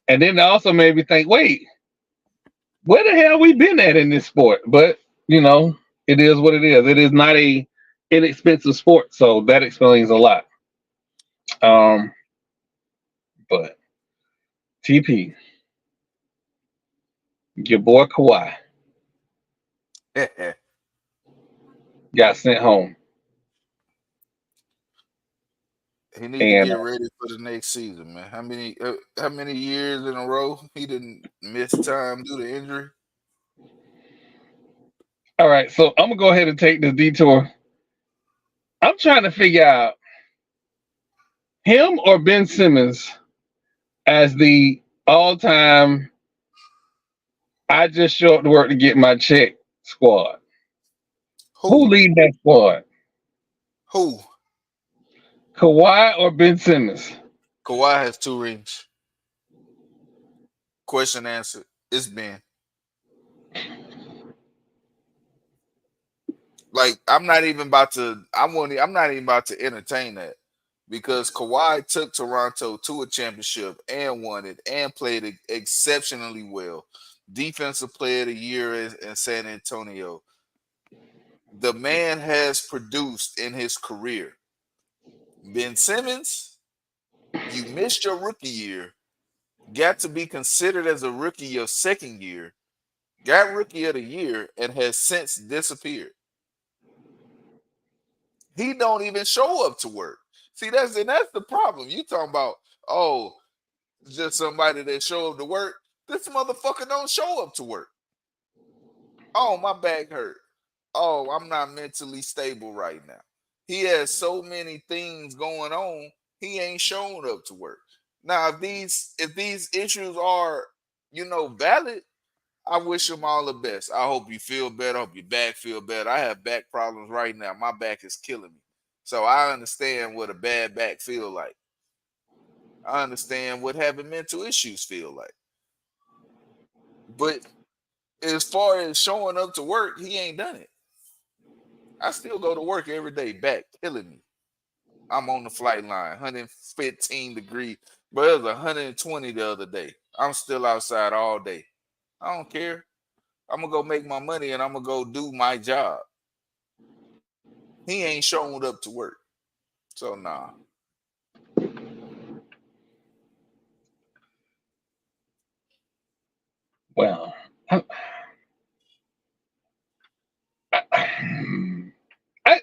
And then it also made me think, wait, where the hell we been at in this sport? But you know, it is what it is. It is not a inexpensive sport, so that explains a lot. Um, but TP, your boy Kawhi He got sent home, need to and get ready for the next season, man. How many years in a row he didn't miss time due to injury? all right, so I'm gonna go ahead and take this detour. I'm trying to figure out him or Ben Simmons as the all-time. I just show up to work to get my check squad. Who Who? lead that squad? Who? Kawhi or Ben Simmons? Kawhi has 2 rings. Question answered. It's been like I'm not even about to. I'm not even about to entertain that because Kawhi took Toronto to a championship and won it and played it exceptionally well. Defensive Player of the Year in San Antonio. The man has produced in his career. Ben Simmons, you missed your rookie year, got to be considered as a rookie your second year, got rookie of the year, and has since disappeared. He don't even show up to work. See, that's the problem. You talking about, oh, just somebody that show up to work. This motherfucker don't show up to work. Oh, my back hurt. Oh, I'm not mentally stable right now. He has so many things going on, he ain't showing up to work. Now, if these issues are, valid, I wish him all the best. I hope you feel better. I hope your back feel better. I have back problems right now. My back is killing me. So I understand what a bad back feel like. I understand what having mental issues feel like. But as far as showing up to work, he ain't done it. I still go to work every day, back killing me. I'm on the flight line, 115 degrees, but it was 120 the other day. I'm still outside all day. I don't care. I'm gonna go make my money and I'm gonna go do my job. He ain't showing up to work. So nah. Well, I, I,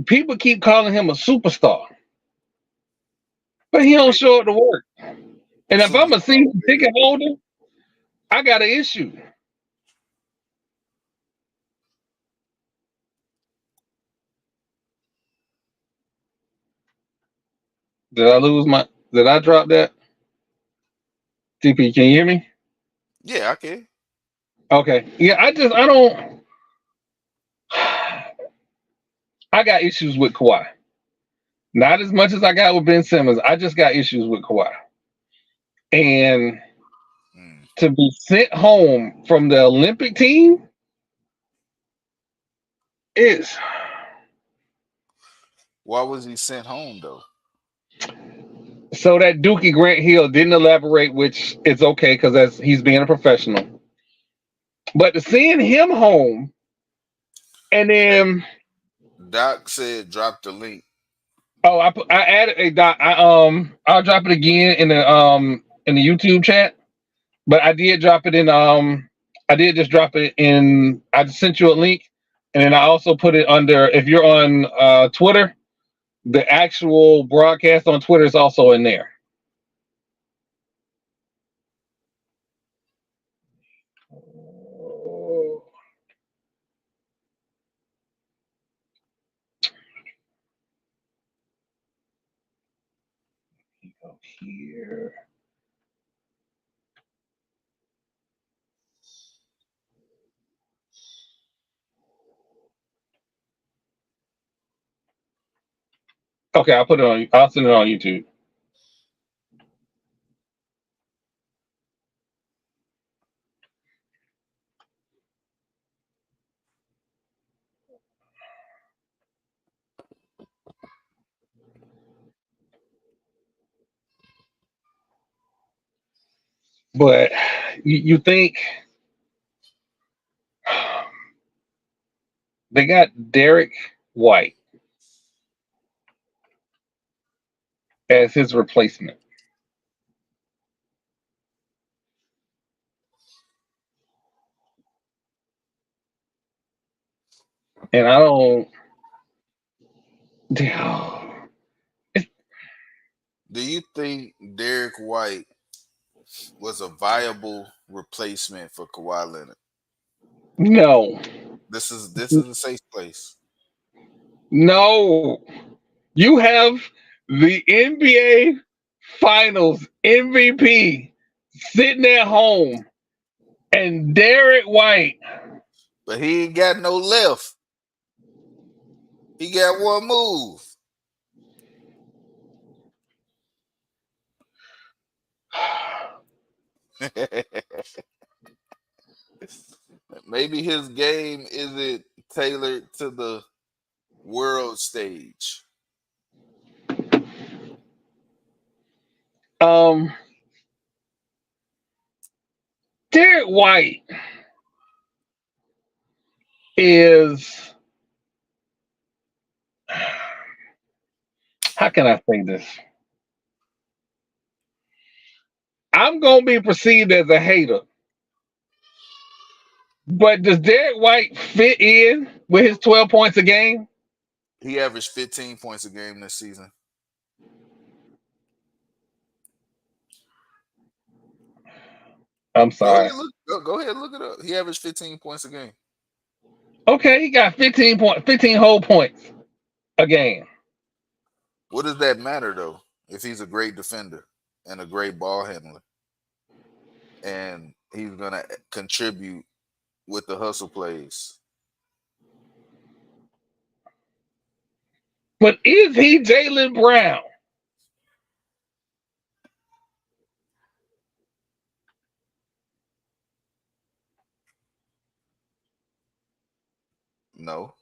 people keep calling him a superstar, but he don't show up to work. And if I'm a Superstar. season ticket holder, I got an issue. Did I lose my? Did I drop that? TP, can you hear me? Yeah, I can. Okay. Yeah, I don't. I got issues with Kawhi. Not as much as I got with Ben Simmons. I just got issues with Kawhi. And Mm. to be sent home from the Olympic team is Why was he sent home though? so that Dookie Grant Hill didn't elaborate, which is okay because he's being a professional. But to send him home and Hey, then Doc said drop the link. I added a dot. I'll drop it again in the YouTube chat. But I did drop it in I did just drop it in. I just sent you a link, and then I also put it under. If you're on Twitter, the actual broadcast on Twitter is also in there. Go here. Okay, I'll put it on. I'll send it on YouTube. But you think they got Derek White as his replacement, and I don't. Do you think Derek White was a viable replacement for Kawhi Leonard? No, This is a safe place. no. You have the NBA Finals MVP sitting at home, and Derek White. But he ain't got no left. He got one move. Maybe his game isn't tailored to the world stage. Derek White is, how can I say this? I'm gonna be perceived as a hater, but does Derek White fit in with his 12 points a game? He averaged 15 points a game this season. I'm sorry. Go ahead, look it up. He averaged 15 points a game. Okay, he got 15 whole points a game. What does that matter though? If he's a great defender and a great ball handler, and he's gonna contribute with the hustle plays. But is he Jaylen Brown? No.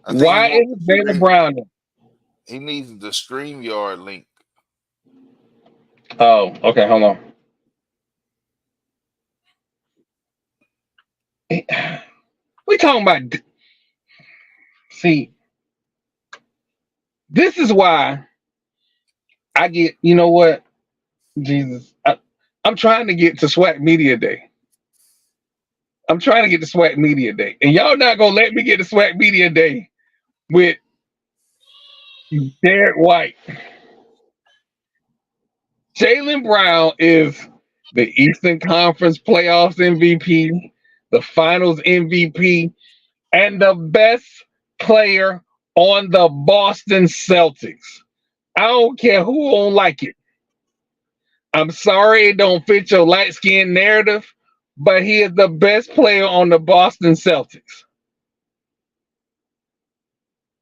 Why is Jaylen Brown? He needs the StreamYard link. Oh, okay, hold on. We talking about. See, this is why I get. You know what, Jesus, I'm trying to get to SWAC Media Day. I'm trying to get to SWAC Media Day, and y'all not gonna let me get to SWAC Media Day with Derek White. Jaylen Brown is the Eastern Conference Playoffs MVP, the Finals MVP, and the best player on the Boston Celtics. I don't care who don't like it. I'm sorry it don't fit your light skin narrative, but he is the best player on the Boston Celtics.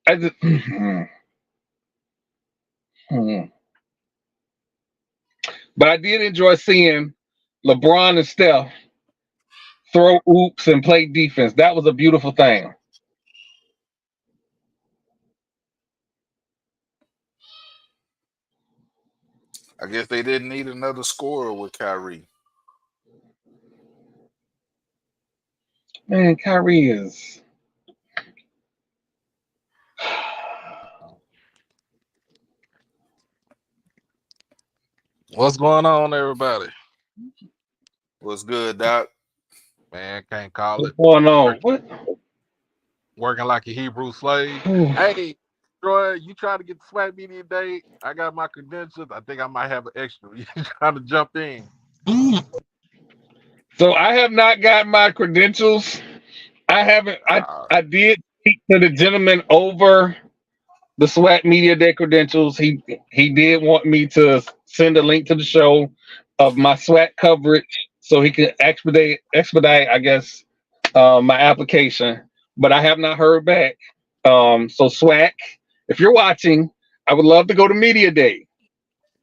I just, But I did enjoy seeing LeBron and Steph throw oops and play defense. That was a beautiful thing. I guess they didn't need another scorer with Kyrie. Man, Kyrie is. What's going on, everybody? What's good, Doc? Man, can't call What's it. going on? What? Working like a Hebrew slave. Hey, Troy, you trying to get the SWAT Media Day? I got my credentials. I think I might have an extra. You trying to jump in? So I have not got my credentials. I haven't. I did speak to the gentleman over the SWAT Media Day credentials. He did want me to send a link to the show of my SWAT coverage so he could expedite I guess, my application. But I have not heard back. So SWAT, if you're watching, I would love to go to Media Day.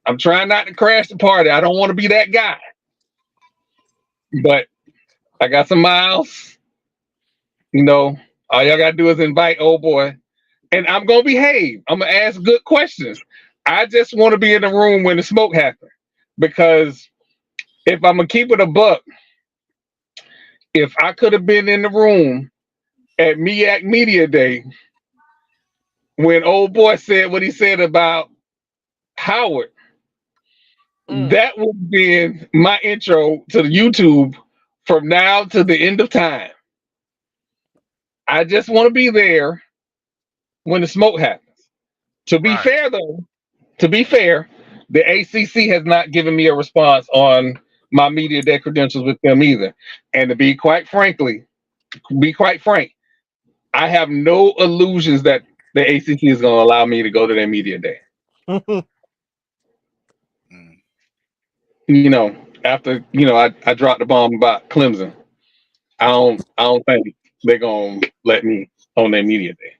I'm trying not to crash the party. I don't want to be that guy. But I got some miles. You know, all y'all gotta do is invite old boy. And I'm gonna behave. I'm gonna ask good questions. I just want to be in the room when the smoke happens. Because if I'm gonna keep it a buck, if I could have been in the room at MEAC Media Day when old boy said what he said about Howard, that would have been my intro to YouTube from now to the end of time. I just want to be there when the smoke happens. To be fair, though, the ACC has not given me a response on my Media Day credentials with them either. And to be quite frank, I have no illusions that the ACC is going to allow me to go to their Media Day. You know, after I dropped the bomb about Clemson, I don't think they're gonna let me on their Media Day.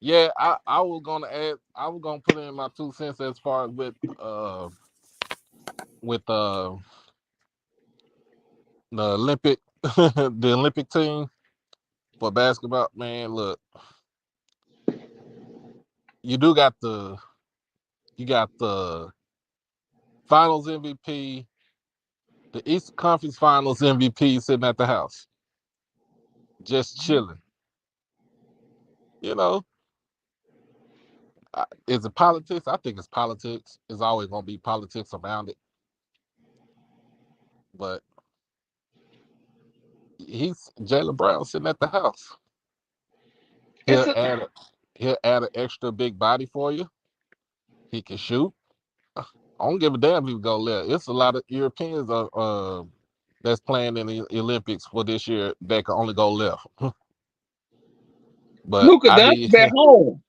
Yeah, I was gonna add. I was gonna put in my 2 cents as far as with the Olympic the Olympic team for basketball, man, look, you do got the you got the Finals MVP, the Eastern Conference Finals MVP sitting at the house, just chilling. You know, is it politics? I think it's politics. It's always gonna be politics around it, but he's Jalen Brown sitting at the house. It's He'll a, add a, he'll add an extra big body for you. He can shoot. I don't give a damn if he go left. It's a lot of Europeans that's playing in the Olympics for this year that can only go left. But Luka I Doncic need at him. home.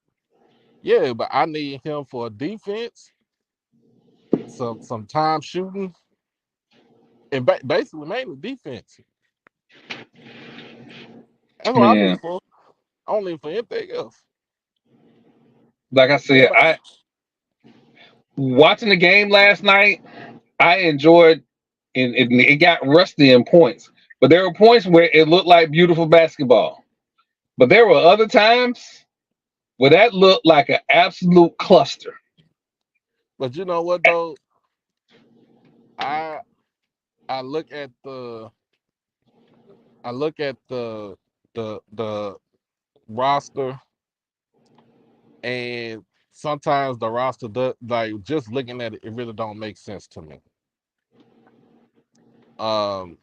Yeah, but I need him for defense, some time shooting, and basically mainly defense. That's what I need Man, him for. I don't need him for anything else. like I said, Anybody? I watching the game last night. I enjoyed, and it got rusty in points, but there were points where it looked like beautiful basketball. But there were other times where that looked like an absolute cluster. But you know what though? I I look at the I look at the roster, and sometimes the roster does, like, just looking at it, it really don't make sense to me. Um,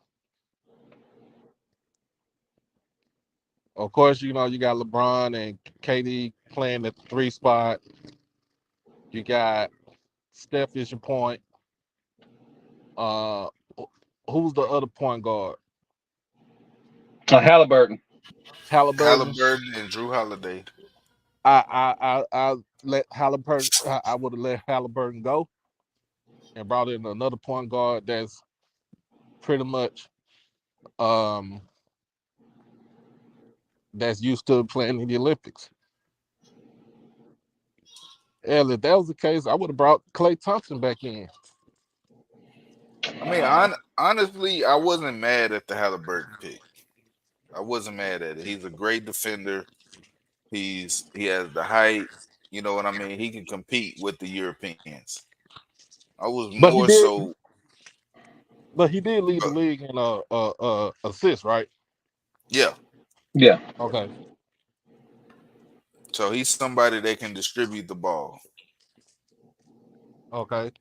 of course, you know you got LeBron and KD playing at the three spot. You got Steph is your point. Uh, who's the other point guard? Halliburton. Halliburton. Halliburton and Drew Holiday. I let Halliburton. I would have let Halliburton go and brought in another point guard that's pretty much um that's used to playing in the Olympics. Hell, if that was the case, I would have brought Klay Thompson back in. I mean, honestly, I wasn't mad at the Halliburton pick. I wasn't mad at it. He's a great defender. He has the height. You know what I mean? He can compete with the Europeans. I was But more he did. so, But he did lead the league in assists, right? yeah. Yeah. Okay. So he's somebody that can distribute the ball. Okay.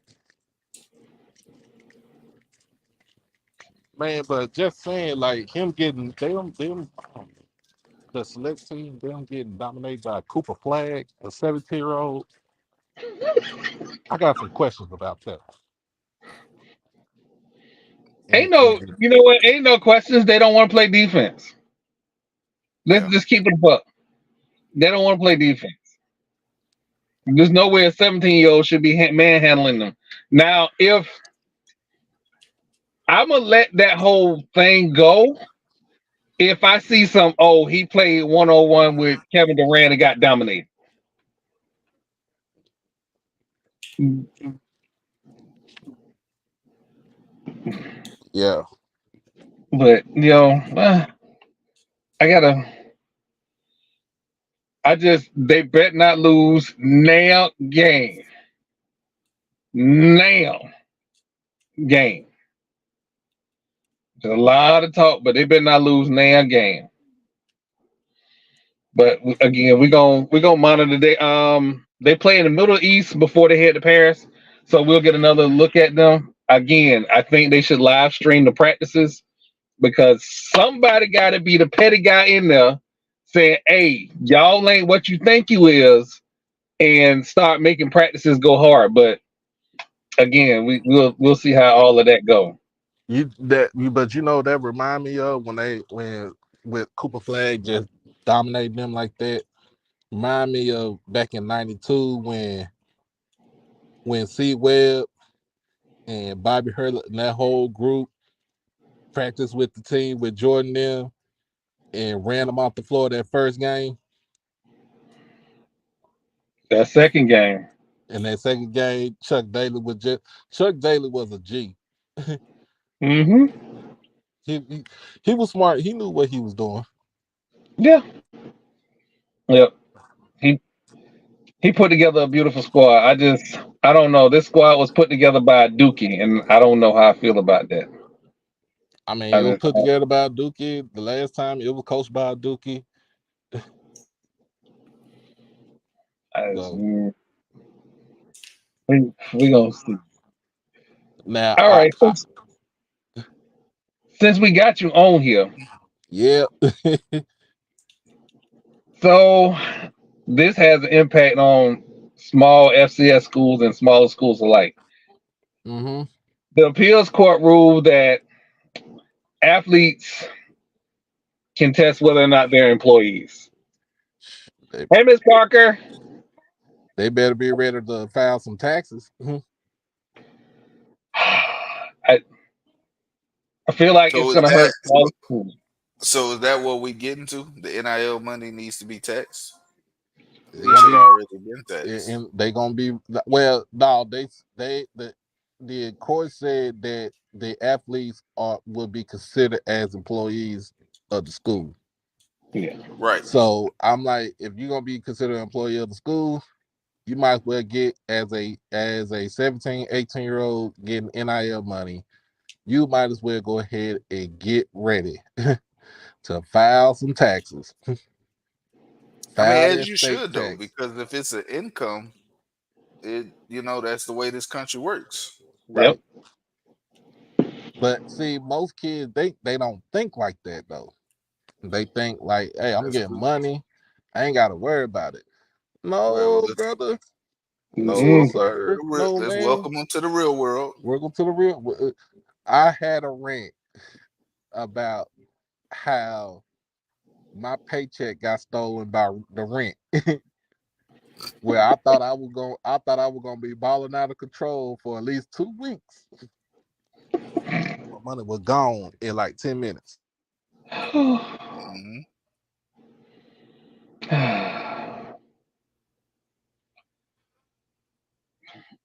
Man, but just saying, like him getting them the select team, them getting dominated by Cooper Flag, a 17-year-old. I got some questions about that. Ain't And, no, and you know what? Ain't no questions. They don't want to play defense. Let's Yeah. just keep it up. They don't want to play defense. There's no way a 17-year-old should be manhandling them. Now, if I'm gonna let that whole thing go, if I see some, oh, he played 101 with Kevin Durant and got dominated. yeah, But I gotta. They bet not lose now game. Now game. There's a lot of talk, but they better not lose now game. But again, we gonna monitor. They play in the Middle East before they head to Paris, so we'll get another look at them. Again, I think they should live stream the practices because somebody got to be the petty guy in there saying, "Hey, y'all ain't what you think you is," and start making practices go hard. But again, we'll see how all of that go. but you know that remind me of when with Cooper Flag just dominating them like that. Remind me of back in '92 when C Webb and Bobby Hurley and that whole group practiced with the team with Jordan them and ran them off the floor that first game. That second game. And that second game, Chuck Daly was a G. Hmm. He was smart. He knew what he was doing. Yeah. Yep. He he put together a beautiful squad. I don't know. This squad was put together by Dookie, and I don't know how I feel about that. I mean, I it was just, put together by Dookie. The last time it was coached by Dookie. So we gonna see. now, All right. Since we got you on here, yeah. so this has an impact on small FCS schools and smaller schools alike. Mm-hmm. The appeals court ruled that athletes can test whether or not they're employees. They, Hey, Miss Parker. they better be ready to file some taxes. Mhm. I, I feel like it's So is gonna that hurt smaller schools. so is that what we getting to? The NIL money needs to be taxed. They're It gonna should be already been taxed. and they gonna be well. No, they the court said that the athletes are will be considered as employees of the school. Yeah. Right. So I'm like, if you're gonna be considered an employee of the school, you might as well get as a 17, 18-year old getting NIL money. You might as well go ahead and get ready to file some taxes. I mean, File as that you state should though, tax. because if it's an income, that's the way this country works. Yep. Right. But see, most kids they don't think like that though. They think like, hey, I'm That's getting true. money. I ain't gotta worry about it. Well, No, brother. No, Mm-mm. sir. No, let's ma'am. welcome them to the real world. Welcome to the real. I had a rant about how my paycheck got stolen by the rent. Where I thought I was gonna be balling out of control for at least 2 weeks. My money was gone in like 10 minutes. Hmm.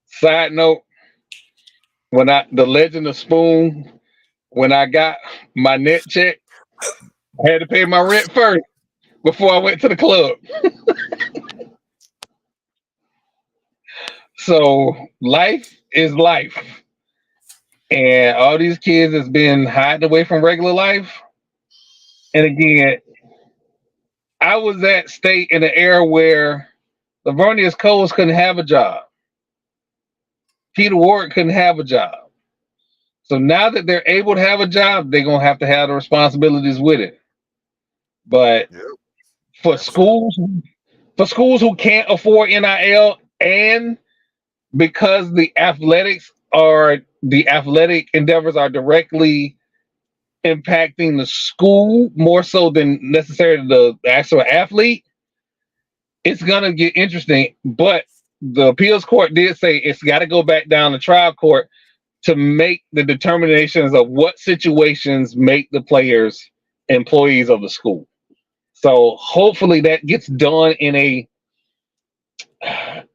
Side note: when the Legend of Spoon, when I got my net check, I had to pay my rent first before I went to the club. So life is life, and all these kids has been hiding away from regular life. And again, I was at state in an era where Lavernius Coles couldn't have a job. Peter Ward couldn't have a job. So now that they're able to have a job, they're gonna have to have the responsibilities with it. But Yep, for absolutely. schools, for schools who can't afford NIL, and because the athletic endeavors are directly impacting the school more so than necessarily the actual athlete, it's gonna get interesting. But the appeals court did say it's got to go back down to trial court to make the determinations of what situations make the players employees of the school. So hopefully that gets done in a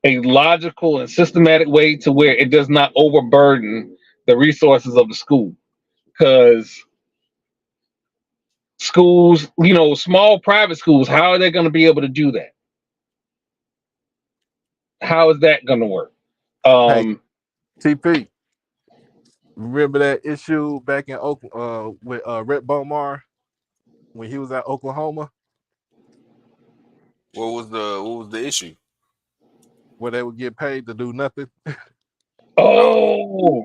logical and systematic way to where it does not overburden the resources of the school. Because schools, small private schools, how are they going to be able to do that? How is that going to work? Hey, Um, TP, remember that issue back in Oakland with Rhett Bomar when he was at Oklahoma, What was the issue? where they would get paid to do nothing? Oh,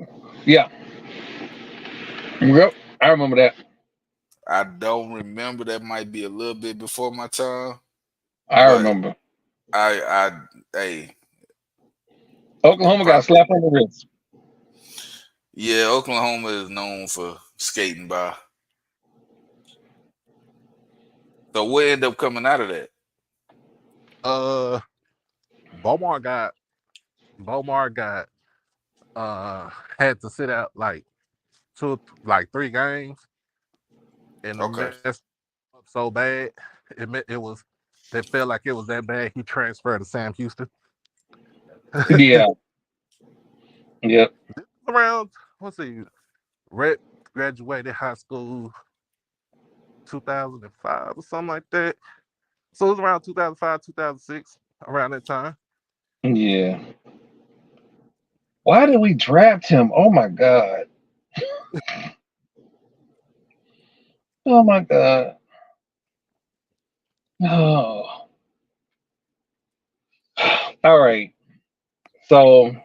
oh, yeah, yep, I remember that. I don't remember. That might be a little bit before my time, I but remember. hey, Oklahoma got probably, slapped on the wrist. yeah. Oklahoma is known for skating by. So what ended up coming out of that? Uh, Bomar got Bomar got had to sit out like like 3 games, and the Okay. mess up so bad it was they felt like it was that bad. He transferred to Sam Houston. Yeah, yep. Around let's see, Red graduated high school 2005 or something like that. So it was around 2005, 2006, around that time. Yeah. Why did we draft him? Oh my god. Oh my god. Oh. All right. So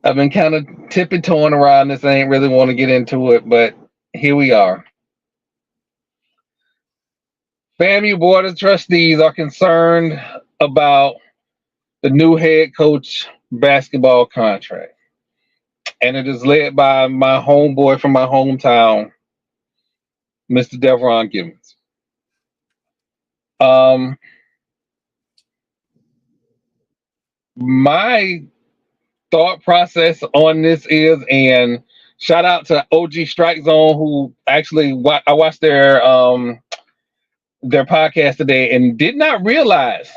I've been kind of tippy toeing around this. I ain't really want to get into it, but here we are. FAMU Board of Trustees are concerned about the new head coach basketball contract. And it is led by my homeboy from my hometown, Mr. Devron Gibbons. My thought process on this is, and shout out to OG Strike Zone, who actually I watched their podcast today and did not realize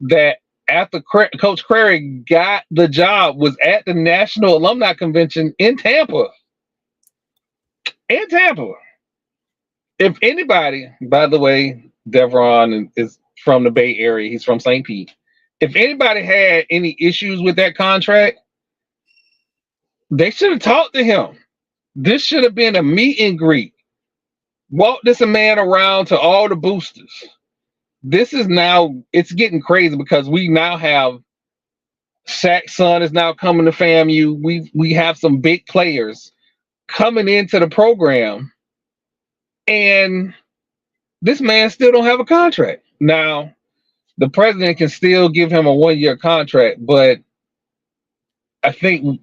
that after Coach Crary got the job, was at the National Alumni Convention in Tampa. In Tampa. If anybody, by the way, Devron is from the Bay Area. He's from St. Pete. If anybody had any issues with that contract, they should have talked to him. This should have been a meet and greet. Walk this man around to all the boosters. This is now, it's getting crazy because we now have Shaq's son is now coming to FAMU. We have some big players coming into the program, and this man still don't have a contract. Now, the president can still give him a 1-year contract, but I think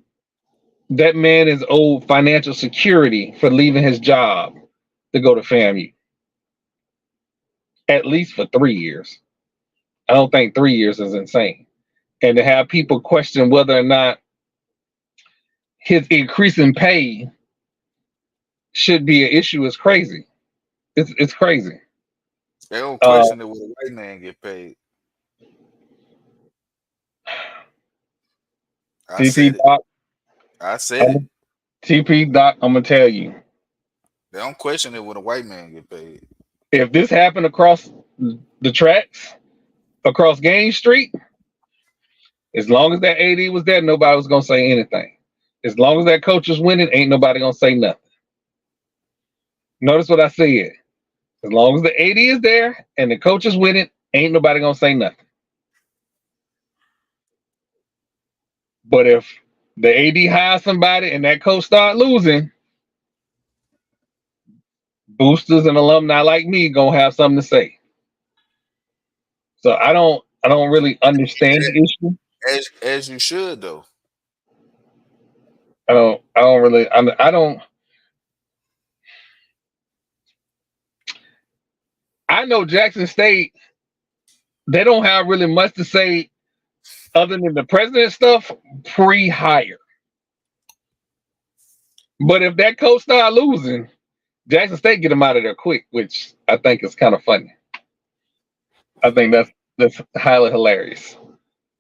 that man is owed financial security for leaving his job to go to FAMU. At least for 3 years. I don't think 3 years is insane. And to have people question whether or not his increase in pay should be an issue is crazy. It's crazy. They don't question it when a white man get paid. I TP said it. Doc, I said it. TP Doc, I'm gonna tell you. They don't question it when a white man get paid. If this happened across the tracks, across Gaines Street, as long as that AD was there, nobody was gonna say anything. As long as that coach is winning, ain't nobody gonna say nothing. Notice what I said. As long as the AD is there and the coach is winning, ain't nobody gonna say nothing. But if the AD hires somebody and that coach start losing, boosters and alumni like me gonna have something to say. So I don't really understand the issue. As you should though. I don't really I know Jackson State, they don't have really much to say other than the president stuff pre-hire. But if that coach start losing, Jackson State get him out of there quick, which I think is kind of funny. I think that's highly hilarious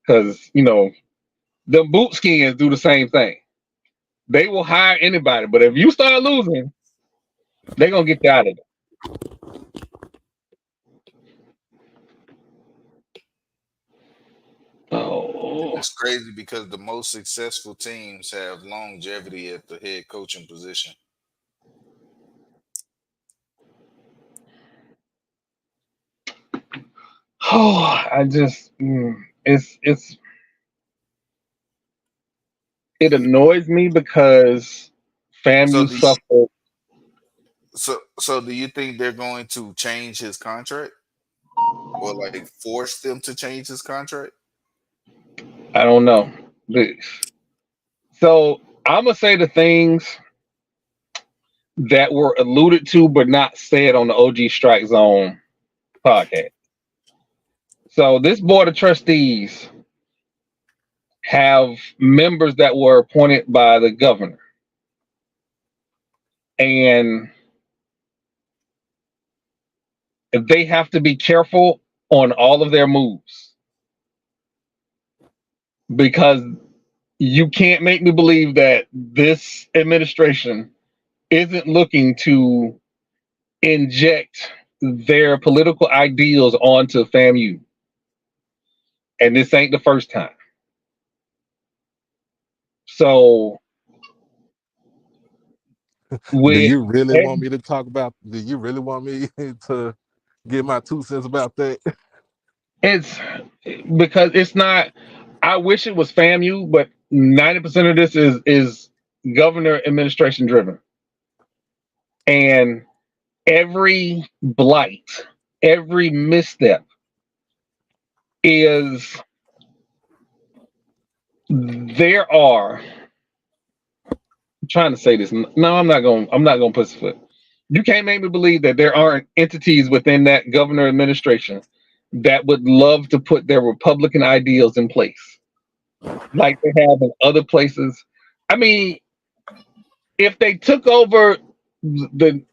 because the boot skins do the same thing. They will hire anybody, but if you start losing, they're gonna get you out of there. Oh, It's crazy because the most successful teams have longevity at the head coaching position. I just it annoys me because FAMU suffered. So do you think they're going to change his contract? Or like force them to change his contract? I don't know. So I'm gonna say the things that were alluded to but not said on the OG Strike Zone podcast. So this board of trustees have members that were appointed by the governor. And they have to be careful on all of their moves because You can't make me believe that this administration isn't looking to inject their political ideals onto FAMU. And this ain't the first time. So Do with you really want me to talk about? Do you really want me to give my 2 cents about that? it's because it's not. I wish it was FAMU, but 90% of this is governor administration driven, and every blight, every misstep is there are. I'm trying to say this. No, I'm not going. I'm not going to pussyfoot. You can't make me believe that there aren't entities within that governor administration that would love to put their Republican ideals in place, like they have in other places. I mean, if they took over the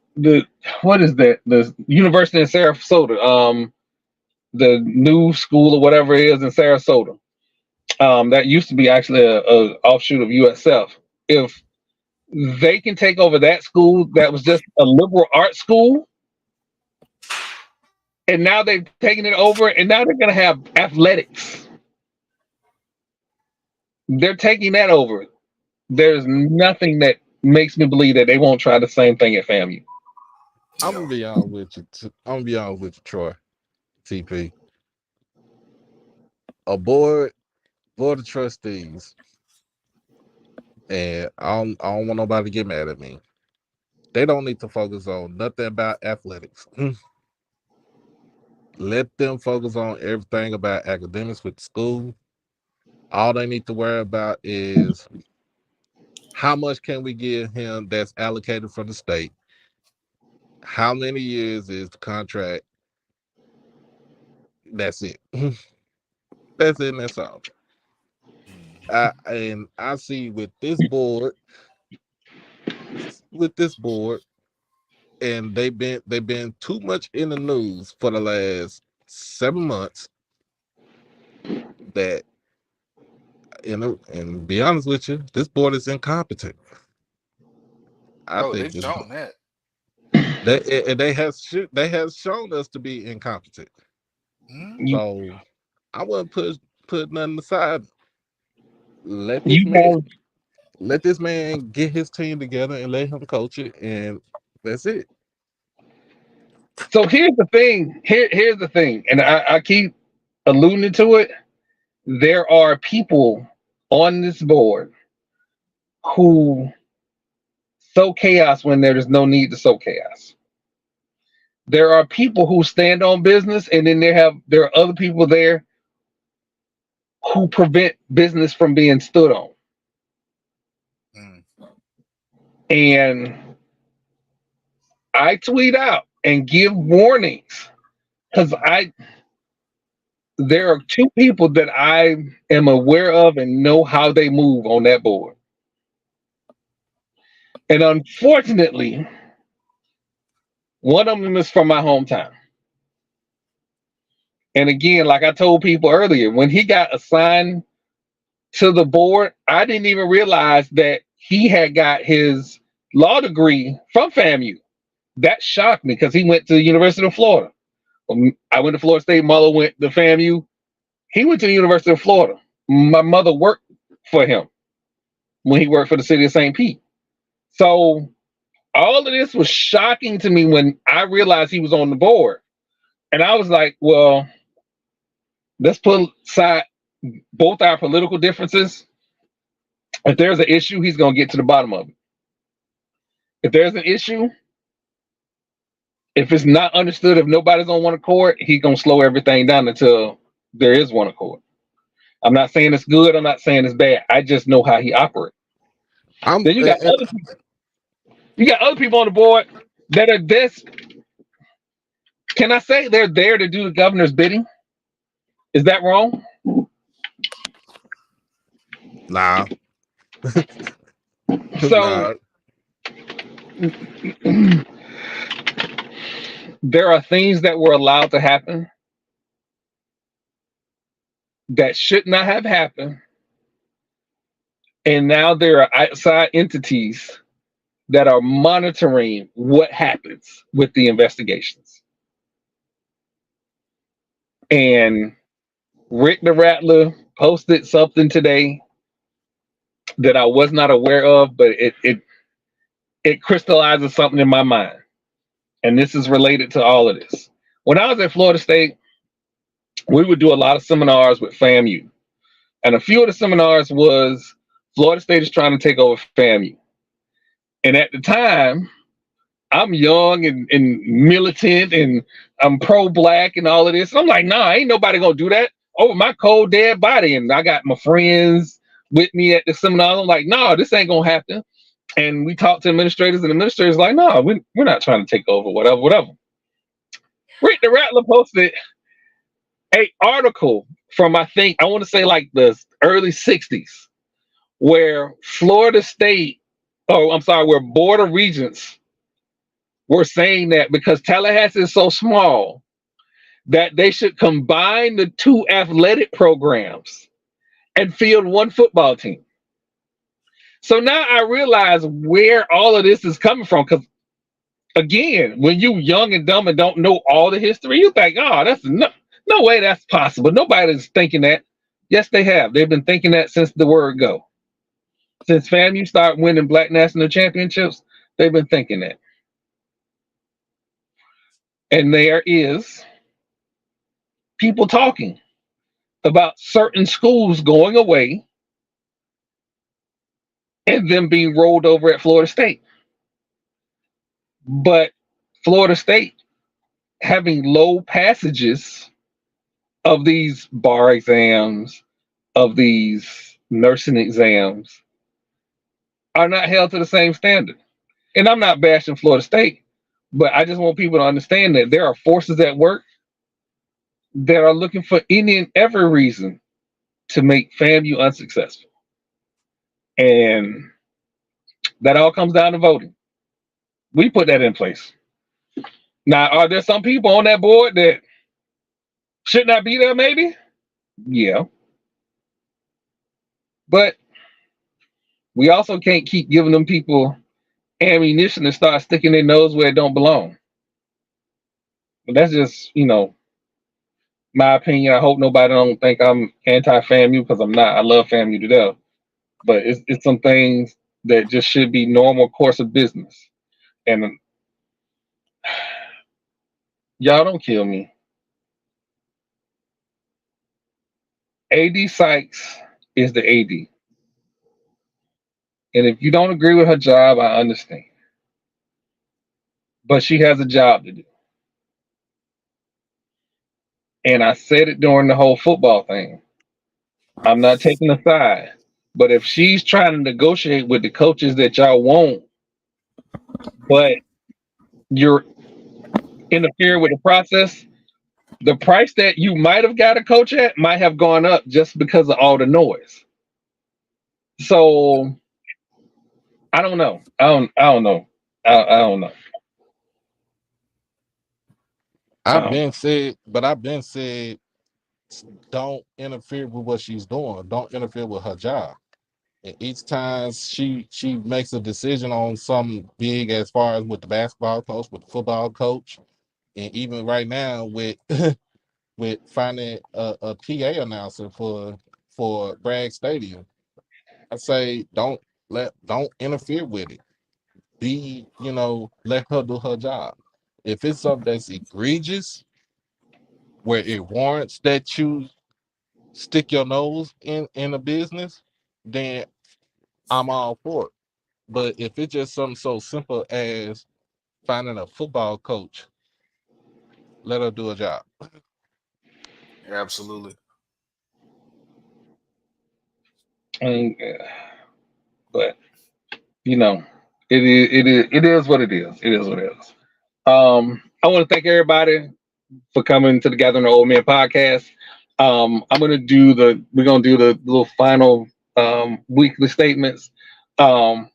what is that, the university in Sarasota, the new school or whatever it is in Sarasota, that used to be actually a offshoot of USF. If they can take over that school that was just a liberal arts school, and now they've taken it over, and now they're going to have athletics. They're taking that over. There's nothing that makes me believe that they won't try the same thing at FAMU. I'm gonna be honest with you. I'm gonna be honest with you, Troy. TP. A board of trustees, and I don't want nobody to get mad at me. They don't need to focus on nothing about athletics. Let them focus on everything about academics with the school. All they need to worry about is how much can we give him that's allocated from the state? How many years is the contract? That's it. That's it and that's all. And I see with this board, and they've been too much in the news for the last 7 months that and be honest with you, this board is incompetent. I Oh, think they've this shown that. they have shown us to be incompetent. Mm-hmm. You, So I wouldn't put nothing aside. Let this you man have let this man get his team together and let him coach it, and that's it. so here's the thing. Here's the thing, and I keep alluding to it. There are people on this board who sow chaos when there is no need to sow chaos. There are people who stand on business, and then there are other people there who prevent business from being stood on. Mm. And I tweet out and give warnings because I there are two people that I am aware of and know how they move on that board. And unfortunately, one of them is from my hometown. And again, like I told people earlier, when he got assigned to the board, I didn't even realize that he had got his law degree from FAMU. That shocked me because he went to the University of Florida. I went to Florida State. Mother went to FAMU. He went to the University of Florida. My mother worked for him when he worked for the city of St. Pete. So all of this was shocking to me when I realized he was on the board. And I was like, well, let's put aside both our political differences. If there's an issue, he's going to get to the bottom of it. If there's an issue, if it's not understood, if nobody's on one accord, he's going to slow everything down until there is one accord. I'm not saying it's good. I'm not saying it's bad. I just know how he operates. I'm Then and- you got other people on the board that are this. Can I say they're there to do the governor's bidding? Is that wrong? nah, So nah. there are things that were allowed to happen that should not have happened And now there are outside entities that are monitoring what happens with the investigations. And Rick the Rattler posted something today that I was not aware of, but it crystallizes something in my mind. And this is related to all of this. When I was at Florida State, we would do a lot of seminars with FAMU. And a few of the seminars was Florida State is trying to take over FAMU. And at the time, I'm young and militant and I'm pro-black and all of this. And I'm like, nah, ain't nobody gonna do that over my cold dead body. And I got my friends with me at the seminar. I'm like, no, this ain't gonna happen. And we talked to administrators, and administrators like, no, we're not trying to take over, whatever. Rick the Rattler posted a article from I want to say like the early 60s where Florida State, where Board of Regents were saying that because Tallahassee is so small that they should combine the two athletic programs and field one football team. So now I realize where all of this is coming from, because again, when you young and dumb and don't know all the history, you think, oh, that's no way that's possible. Nobody's thinking that. Yes, they have. They've been thinking that since the word go. Since FAMU started winning Black National Championships, they've been thinking that. And there is people talking about certain schools going away and them being rolled over at Florida State. But Florida State having low passages of these bar exams, of these nursing exams, are not held to the same standard. And I'm not bashing Florida State, but I just want people to understand that there are forces at work that are looking for any and every reason to make FAMU unsuccessful. And that all comes down to voting. We put that in place. Now, are there some people on that board that should not be there, maybe? Yeah. But we also can't keep giving them people ammunition to start sticking their nose where it don't belong. But that's just, my opinion. I hope nobody don't think I'm anti-FAMU, because I'm not. I love FAMU to death. But it's some things that just should be normal course of business. And y'all don't kill me. AD Sykes is the AD. And if you don't agree with her job, I understand. But she has a job to do. And I said it during the whole football thing. I'm not taking a side. But if she's trying to negotiate with the coaches that y'all want, but you're interfering with the process, the price that you might have got a coach at might have gone up just because of all the noise. So I don't know. I don't know. I don't know. I've been said don't interfere with what she's doing. Don't interfere with her job. And each time she makes a decision on something big, as far as with the basketball coach, with the football coach, and even right now with with finding a PA announcer for Bragg Stadium, I say don't interfere with it. Let her do her job. If it's something that's egregious, where it warrants that you stick your nose in a business, then I'm all for it. But if it's just something so simple as finding a football coach, let her do a job. Absolutely. But it is what it is. It is what it is. I want to thank everybody for coming to the Gathering of Old Men podcast. We're gonna do the little final weekly statements. I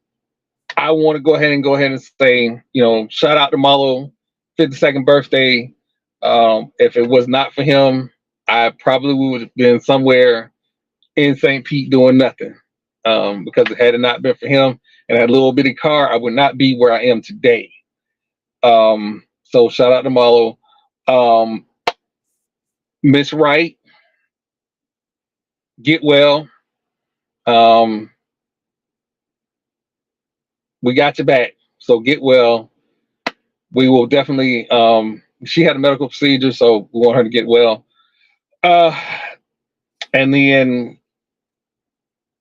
want to go ahead and say, shout out to Marlo, 52nd birthday. If it was not for him, I probably would have been somewhere in St. Pete doing nothing. because had it not been for him and that little bitty car, I would not be where I am today. So shout out to Marlo. Miss Wright, get well. Um, we got your back. So get well. We will definitely. She had a medical procedure, so we want her to get well. And then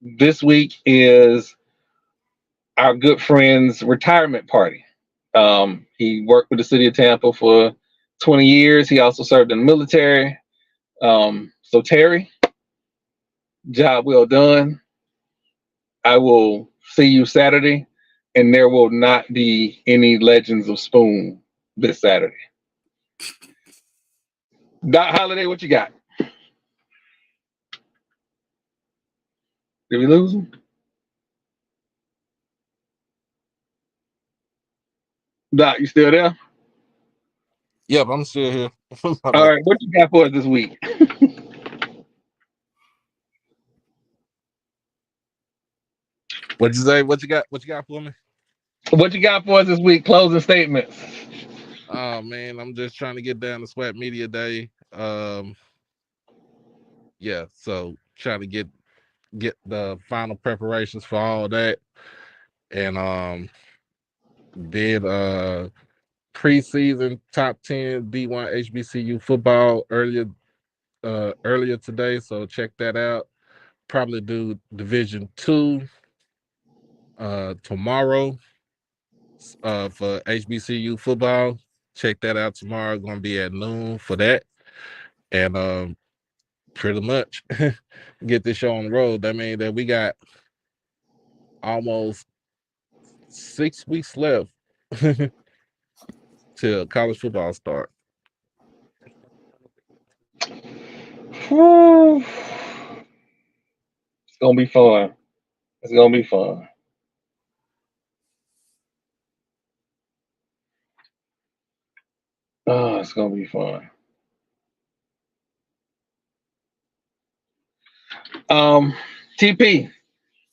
this week is our good friend's retirement party. He worked with the city of Tampa for 20 years. He also served in the military. So Terry, job well done. I will see you Saturday, and there will not be any Legends of Spoon this Saturday. Doc Holiday, what you got? Did we lose him? Doc, you still there? Yep, I'm still here. All right, what you got for us this week? What'd you say? What you got? What you got for me? What you got for us this week? Closing statements. Oh man, I'm just trying to get down to SWAT Media Day. Yeah, so trying to get the final preparations for all that, and did preseason top 10 D1 HBCU football earlier today, so check that out. Probably do Division 2 tomorrow for HBCU football. Check that out tomorrow. Going to be at noon for that, and pretty much get this show on the road. That means that we got almost 6 weeks left till college football start. Whew. It's gonna be fun. It's gonna be fun. Oh, it's gonna be fun. TP,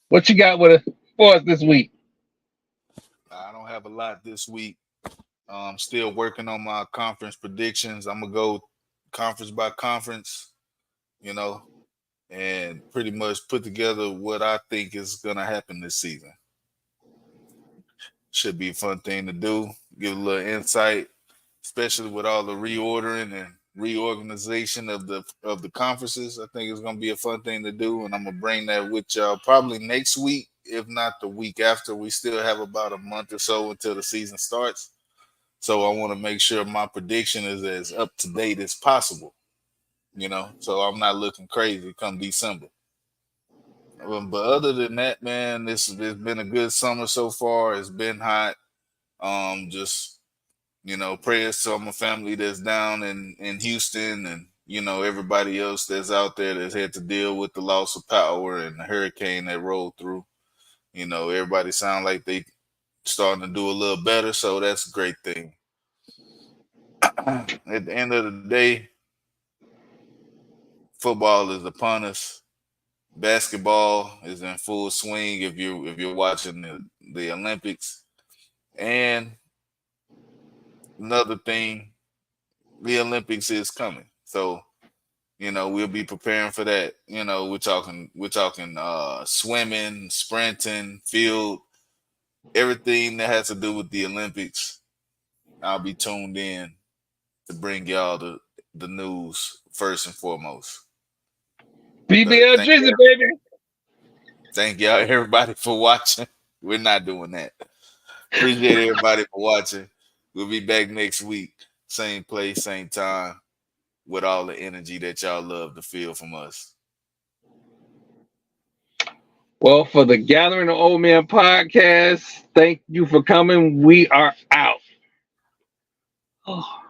what you got for us this week? I don't have a lot this week. Still working on my conference predictions. I'm gonna go conference by conference, and pretty much put together what I think is gonna happen this season. Should be a fun thing to do. Give a little insight, especially with all the reordering and reorganization of the conferences. I think it's gonna be a fun thing to do, and I'm gonna bring that with y'all probably next week, if not the week after. We still have about a month or so until the season starts, so I want to make sure my prediction is as up to date as possible. So I'm not looking crazy come December. But other than that, man, it's been a good summer so far. It's been hot. Just prayers to my family that's down in Houston, and everybody else that's out there that's had to deal with the loss of power and the hurricane that rolled through. Everybody sound like they starting to do a little better, so that's a great thing. At the end of the day, football is upon us. Basketball is in full swing if you're watching the Olympics. And another thing, the Olympics is coming. So, we'll be preparing for that. We're talking swimming, sprinting, field, everything that has to do with the Olympics. I'll be tuned in to bring y'all the news first and foremost. BBL Drizzy, baby. Thank y'all, everybody, for watching. We're not doing that. Appreciate everybody for watching. We'll be back next week. Same place, same time, with all the energy that y'all love to feel from us. Well, for the Gathering of Old Men podcast, thank you for coming. We are out. Oh.